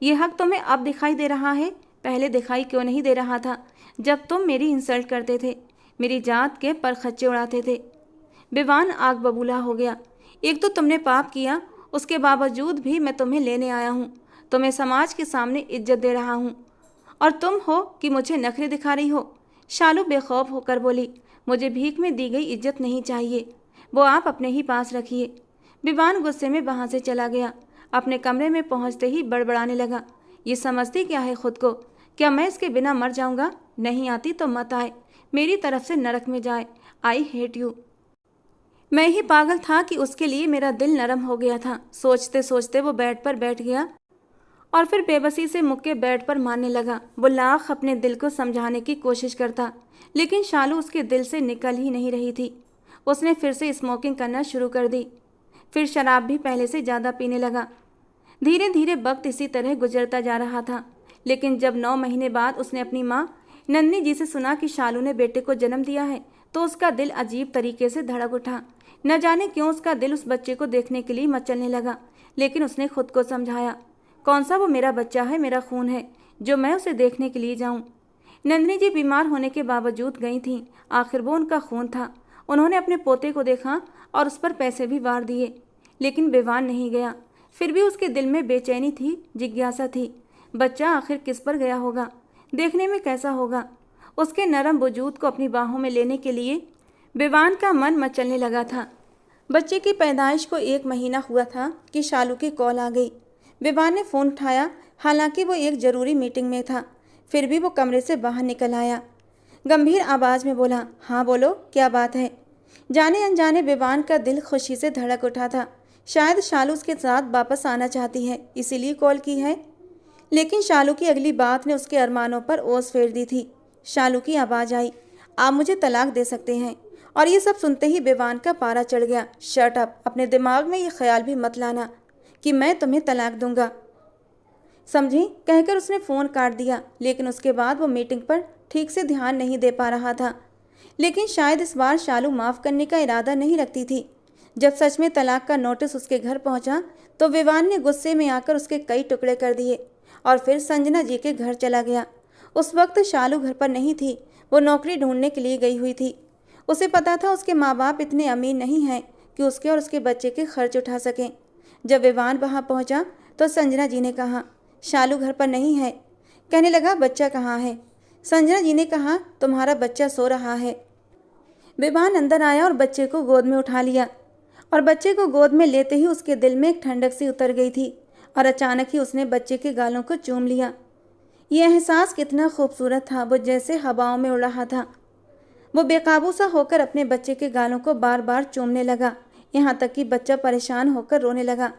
S1: ये हक तुम्हें अब दिखाई दे रहा है, पहले दिखाई क्यों नहीं दे रहा था जब तुम मेरी इंसल्ट करते थे, मेरी जात के पर खच्चे उड़ाते थे। विवान आग बबूला हो गया। एक तो तुमने पाप किया, उसके बावजूद भी मैं तुम्हें लेने आया हूँ, तुम्हें समाज के सामने इज्जत दे रहा हूँ, और तुम हो कि मुझे नखरे दिखा रही हो। शालू बेखौफ होकर बोली, मुझे भीख में दी गई इज्जत नहीं चाहिए, वो आप अपने ही पास रखिए। विवान गुस्से में वहाँ से चला गया। अपने कमरे में पहुँचते ही बड़बड़ाने लगा, ये समझती क्या है खुद को? क्या मैं इसके बिना मर जाऊँगा? नहीं आती तो मत आए, मेरी तरफ से नरक में जाए। I hate you. मैं ही पागल था कि उसके लिए मेरा दिल नरम हो गया था। सोचते सोचते वो बेड पर बैठ गया और फिर बेबसी से मुक्के बेड पर मारने लगा। वो लाख अपने दिल को समझाने की कोशिश करता, लेकिन शालू उसके दिल से निकल ही नहीं रही थी। उसने फिर से स्मोकिंग करना शुरू कर दी, फिर शराब भी पहले से ज़्यादा पीने लगा। धीरे धीरे वक्त इसी तरह गुजरता जा रहा था। लेकिन जब 9 महीने बाद उसने अपनी माँ नन्नी जी से सुना कि शालू ने बेटे को जन्म दिया है, तो उसका दिल अजीब तरीके से धड़क उठा। न जाने क्यों उसका दिल उस बच्चे को देखने के लिए मचलने लगा। लेकिन उसने खुद को समझाया, कौन सा वो मेरा बच्चा है, मेरा खून है, जो मैं उसे देखने के लिए जाऊं। नंदिनी जी बीमार होने के बावजूद गई थीं, आखिर वो उनका खून था। उन्होंने अपने पोते को देखा और उस पर पैसे भी वार दिए, लेकिन विवान नहीं गया। फिर भी उसके दिल में बेचैनी थी, जिज्ञासा थी, बच्चा आखिर किस पर गया होगा, देखने में कैसा होगा। उसके नरम वजूद को अपनी बाहों में लेने के लिए विवान का मन मचलने लगा था। बच्चे की पैदाइश को 1 महीना हुआ था कि शालू की कॉल आ गई। विवान ने फ़ोन उठाया, हालांकि वो एक ज़रूरी मीटिंग में था। फिर भी वो कमरे से बाहर निकल आया। गंभीर आवाज़ में बोला, हाँ बोलो, क्या बात है। जाने अनजाने विवान का दिल खुशी से धड़क उठा था। शायद शालू उसके साथ वापस आना चाहती है, इसीलिए कॉल की है। लेकिन शालू की अगली बात ने उसके अरमानों पर ओस फेर दी थी। शालू की आवाज़ आई, आप मुझे तलाक दे सकते हैं। और ये सब सुनते ही विवान का पारा चढ़ गया। शट अप, अपने दिमाग में ये ख्याल भी मत लाना कि मैं तुम्हें तलाक दूंगा, समझी, कहकर उसने फ़ोन काट दिया। लेकिन उसके बाद वो मीटिंग पर ठीक से ध्यान नहीं दे पा रहा था। लेकिन शायद इस बार शालू माफ़ करने का इरादा नहीं रखती थी। जब सच में तलाक का नोटिस उसके घर पहुंचा तो विवान ने गुस्से में आकर उसके कई टुकड़े कर दिए और फिर संजना जी के घर चला गया। उस वक्त शालू घर पर नहीं थी, वो नौकरी ढूंढने के लिए गई हुई थी। उसे पता था उसके माँ बाप इतने अमीर नहीं हैं कि उसके और उसके बच्चे के खर्च उठा सकें। जब विवान वहाँ पहुँचा तो संजना जी ने कहा, शालू घर पर नहीं है। कहने लगा, बच्चा कहाँ है। संजना जी ने कहा, तुम्हारा बच्चा सो रहा है। विवान अंदर आया और बच्चे को गोद में उठा लिया। और बच्चे को गोद में लेते ही उसके दिल में एक ठंडक सी उतर गई थी और अचानक ही उसने बच्चे के गालों को चूम लिया। यह एहसास कितना खूबसूरत था, वो जैसे हवाओं में उड़ रहा था। वो बेकाबू सा होकर अपने बच्चे के गालों को बार बार चूमने लगा, यहाँ तक कि बच्चा परेशान होकर रोने लगा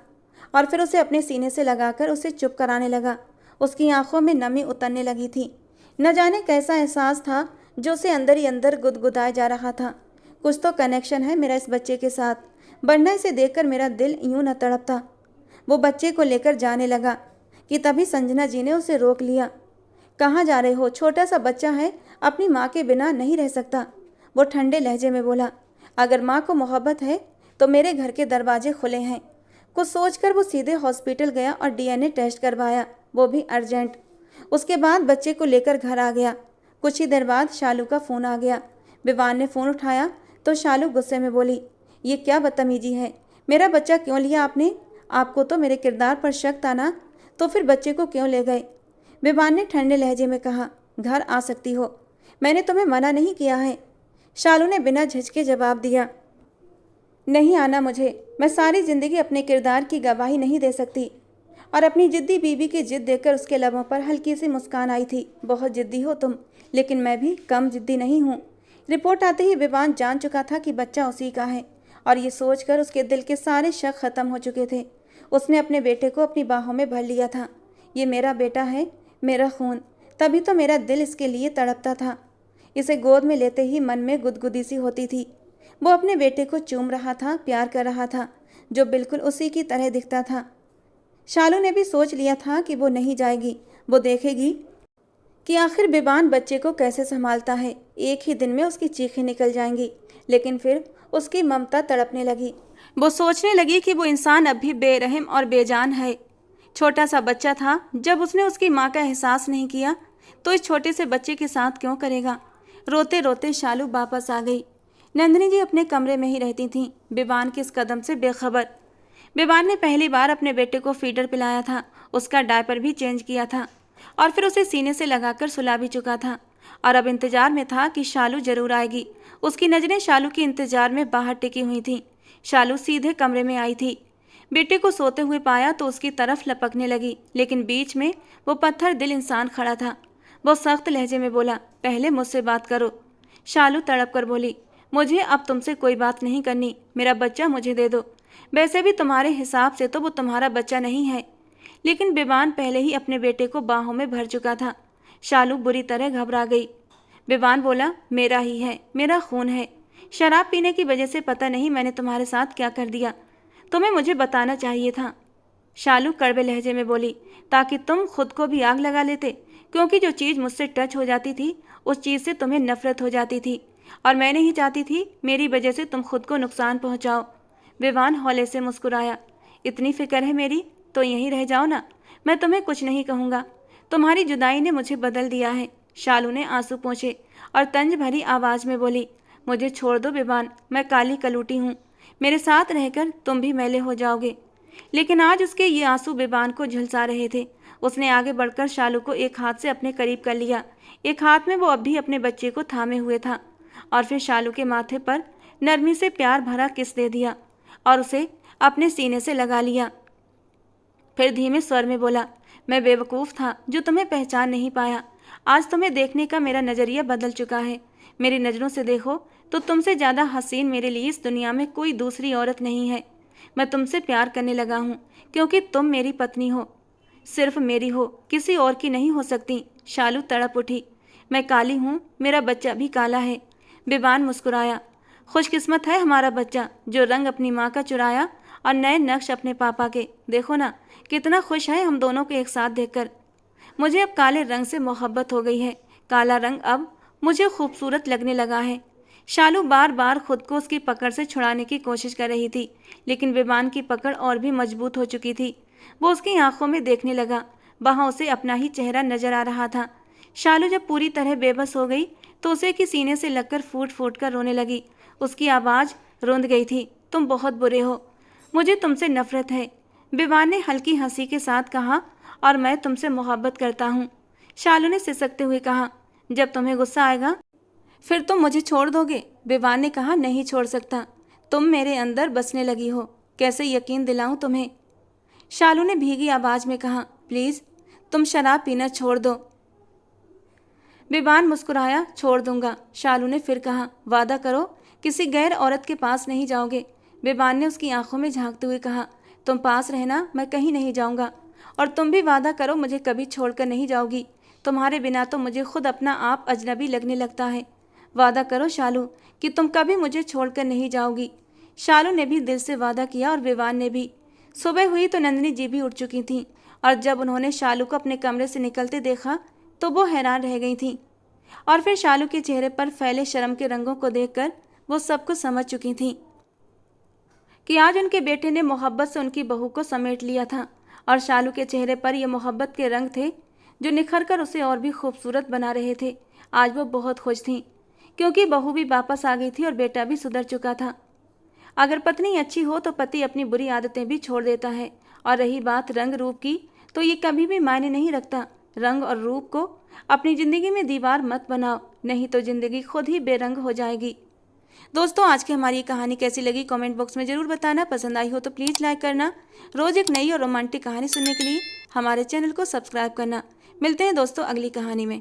S1: और फिर उसे अपने सीने से लगाकर उसे चुप कराने लगा। उसकी आंखों में नमी उतरने लगी थी। न जाने कैसा एहसास था जो उसे अंदर ही अंदर गुदगुदाए जा रहा था। कुछ तो कनेक्शन है मेरा इस बच्चे के साथ, वरना इसे देखकर मेरा दिल यूं न तड़पता। वो बच्चे को लेकर जाने लगा कि तभी संजना जी ने उसे रोक लिया। कहाँ जा रहे हो, छोटा सा बच्चा है, अपनी माँ के बिना नहीं रह सकता। वो ठंडे लहजे में बोला, अगर माँ को मोहब्बत है तो मेरे घर के दरवाजे खुले हैं। कुछ सोचकर वो सीधे हॉस्पिटल गया और डीएनए टेस्ट करवाया, वो भी अर्जेंट। उसके बाद बच्चे को लेकर घर आ गया। कुछ ही देर बाद शालू का फ़ोन आ गया। विवान ने फ़ोन उठाया तो शालू गुस्से में बोली, ये क्या बदतमीजी है, मेरा बच्चा क्यों लिया आपने? आपको तो मेरे किरदार पर शक था ना, तो फिर बच्चे को क्यों ले गए? विवान ने ठंडे लहजे में कहा, घर आ सकती हो, मैंने तुम्हें मना नहीं किया है। शालू ने बिना झिझके जवाब दिया, नहीं आना मुझे, मैं सारी ज़िंदगी अपने किरदार की गवाही नहीं दे सकती। और अपनी जिद्दी बीवी की जिद देखकर उसके लबों पर हल्की सी मुस्कान आई थी। बहुत जिद्दी हो तुम, लेकिन मैं भी कम जिद्दी नहीं हूँ। रिपोर्ट आते ही विवान जान चुका था कि बच्चा उसी का है और ये सोचकर उसके दिल के सारे शक ख़त्म हो चुके थे। उसने अपने बेटे को अपनी बाहों में भर लिया था। ये मेरा बेटा है, मेरा खून, तभी तो मेरा दिल इसके लिए तड़पता था। इसे गोद में लेते ही मन में गुदगुदी सी होती थी। वो अपने बेटे को चूम रहा था, प्यार कर रहा था, जो बिल्कुल उसी की तरह दिखता था। शालू ने भी सोच लिया था कि वो नहीं जाएगी, वो देखेगी कि आखिर विवान बच्चे को कैसे संभालता है। एक ही दिन में उसकी चीखें निकल जाएंगी। लेकिन फिर उसकी ममता तड़पने लगी। वो सोचने लगी कि वो इंसान अब भी बेरहम और बेजान है। छोटा सा बच्चा था, जब उसने उसकी माँ का एहसास नहीं किया तो इस छोटे से बच्चे के साथ क्यों करेगा। रोते रोते शालू वापस आ गई। नंदिनी जी अपने कमरे में ही रहती थीं, विवान के इस कदम से बेखबर। विवान ने पहली बार अपने बेटे को फीडर पिलाया था, उसका डायपर भी चेंज किया था और फिर उसे सीने से लगाकर सुला भी चुका था और अब इंतजार में था कि शालू जरूर आएगी। उसकी नज़रें शालू के इंतजार में बाहर टिकी हुई थीं। शालू सीधे कमरे में आई थी। बेटे को सोते हुए पाया तो उसकी तरफ लपकने लगी, लेकिन बीच में वो पत्थर दिल इंसान खड़ा था। वो सख्त लहजे में बोला, पहले मुझसे बात करो। शालू तड़प कर बोली, मुझे अब तुमसे कोई बात नहीं करनी, मेरा बच्चा मुझे दे दो। वैसे भी तुम्हारे हिसाब से तो वो तुम्हारा बच्चा नहीं है। लेकिन विवान पहले ही अपने बेटे को बाहों में भर चुका था। शालू बुरी तरह घबरा गई। विवान बोला, मेरा ही है, मेरा खून है। शराब पीने की वजह से पता नहीं मैंने तुम्हारे साथ क्या कर दिया, तुम्हें मुझे बताना चाहिए था। शालू कड़वे लहजे में बोली, ताकि तुम खुद को भी आग लगा लेते, क्योंकि जो चीज़ मुझसे टच हो जाती थी उस चीज़ से तुम्हें नफरत हो जाती थी और मैं नहीं चाहती थी मेरी वजह से तुम खुद को नुकसान पहुंचाओ। विवान हौले से मुस्कुराया, इतनी फिक्र है मेरी तो यहीं रह जाओ ना, मैं तुम्हें कुछ नहीं कहूँगा। तुम्हारी जुदाई ने मुझे बदल दिया है। शालू ने आंसू पोंछे और तंज भरी आवाज़ में बोली, मुझे छोड़ दो विवान, मैं काली कलूटी हूँ, मेरे साथ रहकर तुम भी मैले हो जाओगे। लेकिन आज उसके ये आंसू विवान को झुलसा रहे थे। उसने आगे बढ़कर शालू को एक हाथ से अपने करीब कर लिया, एक हाथ में वो अब भी अपने बच्चे को थामे हुए था और फिर शालू के माथे पर नरमी से प्यार भरा किस दे दिया। और उसे अपने सीने से लगा लिया। फिर धीमे स्वर में बोला, मैं बेवकूफ़ था जो तुम्हें पहचान नहीं पाया। आज तुम्हें देखने का मेरा नज़रिया बदल चुका है। मेरी नज़रों से देखो तो तुमसे ज़्यादा हसीन मेरे लिए इस दुनिया में कोई दूसरी औरत नहीं है। मैं तुमसे प्यार करने लगा हूँ क्योंकि तुम मेरी पत्नी हो, सिर्फ मेरी हो, किसी और की नहीं हो सकती। शालू तड़प उठी। मैं काली हूँ, मेरा बच्चा भी काला है। बेबान मुस्कुराया। खुशकिस्मत है हमारा बच्चा जो रंग अपनी माँ का चुराया और नए नक्श अपने पापा के। देखो ना कितना खुश है हम दोनों को एक साथ देखकर। मुझे अब काले रंग से मोहब्बत हो गई है। काला रंग अब मुझे खूबसूरत लगने लगा है। शालू बार बार खुद को उसकी पकड़ से छुड़ाने की कोशिश कर रही थी, लेकिन बेबान की पकड़ और भी मजबूत हो चुकी थी। वो उसकी आंखों में देखने लगा। वहाँ उसे अपना ही चेहरा नजर आ रहा था। शालू जब पूरी तरह बेबस हो गई तो उसे की सीने से लगकर फूट फूट कर रोने लगी। उसकी आवाज़ रुंध गई थी। तुम बहुत बुरे हो, मुझे तुमसे नफरत है। बेबान ने हल्की हंसी के साथ कहा, और मैं तुमसे मोहब्बत करता हूँ। शालू ने सिसकते हुए कहा, जब तुम्हें गुस्सा आएगा फिर तुम मुझे छोड़ दोगे? बेबान ने कहा, नहीं छोड़ सकता। तुम मेरे अंदर बसने लगी हो, कैसे यकीन दिलाऊं तुम्हें? शालू ने भीगी आवाज में कहा, प्लीज तुम शराब पीना छोड़ दो। बेबान मुस्कुराया, छोड़ दूंगा। शालू ने फिर कहा, वादा करो किसी गैर औरत के पास नहीं जाओगे। बेबान ने उसकी आंखों में झांकते हुए कहा, तुम पास रहना, मैं कहीं नहीं जाऊंगा। और तुम भी वादा करो मुझे कभी छोड़कर नहीं जाओगी। तुम्हारे बिना तो मुझे खुद अपना आप अजनबी लगने लगता है। वादा करो शालू कि तुम कभी मुझे छोड़कर नहीं जाओगी। शालू ने भी दिल से वादा किया और बेबान ने भी। सुबह हुई तो नंदिनी जी भी उठ चुकी थीं, और जब उन्होंने शालू को अपने कमरे से निकलते देखा तो वो हैरान रह गई थीं। और फिर शालू के चेहरे पर फैले शर्म के रंगों को देखकर वो सब कुछ समझ चुकी थीं कि आज उनके बेटे ने मोहब्बत से उनकी बहू को समेट लिया था। और शालू के चेहरे पर ये मोहब्बत के रंग थे जो निखर कर उसे और भी खूबसूरत बना रहे थे। आज वो बहुत खुश थीं क्योंकि बहू भी वापस आ गई थी और बेटा भी सुधर चुका था। अगर पत्नी अच्छी हो तो पति अपनी बुरी आदतें भी छोड़ देता है। और रही बात रंग रूप की, तो ये कभी भी मायने नहीं रखता। रंग और रूप को अपनी ज़िंदगी में दीवार मत बनाओ, नहीं तो ज़िंदगी खुद ही बेरंग हो जाएगी। दोस्तों, आज की हमारी कहानी कैसी लगी कमेंट बॉक्स में ज़रूर बताना। पसंद आई हो तो प्लीज़ लाइक करना। रोज़ एक नई और रोमांटिक कहानी सुनने के लिए हमारे चैनल को सब्सक्राइब करना। मिलते हैं दोस्तों अगली कहानी में।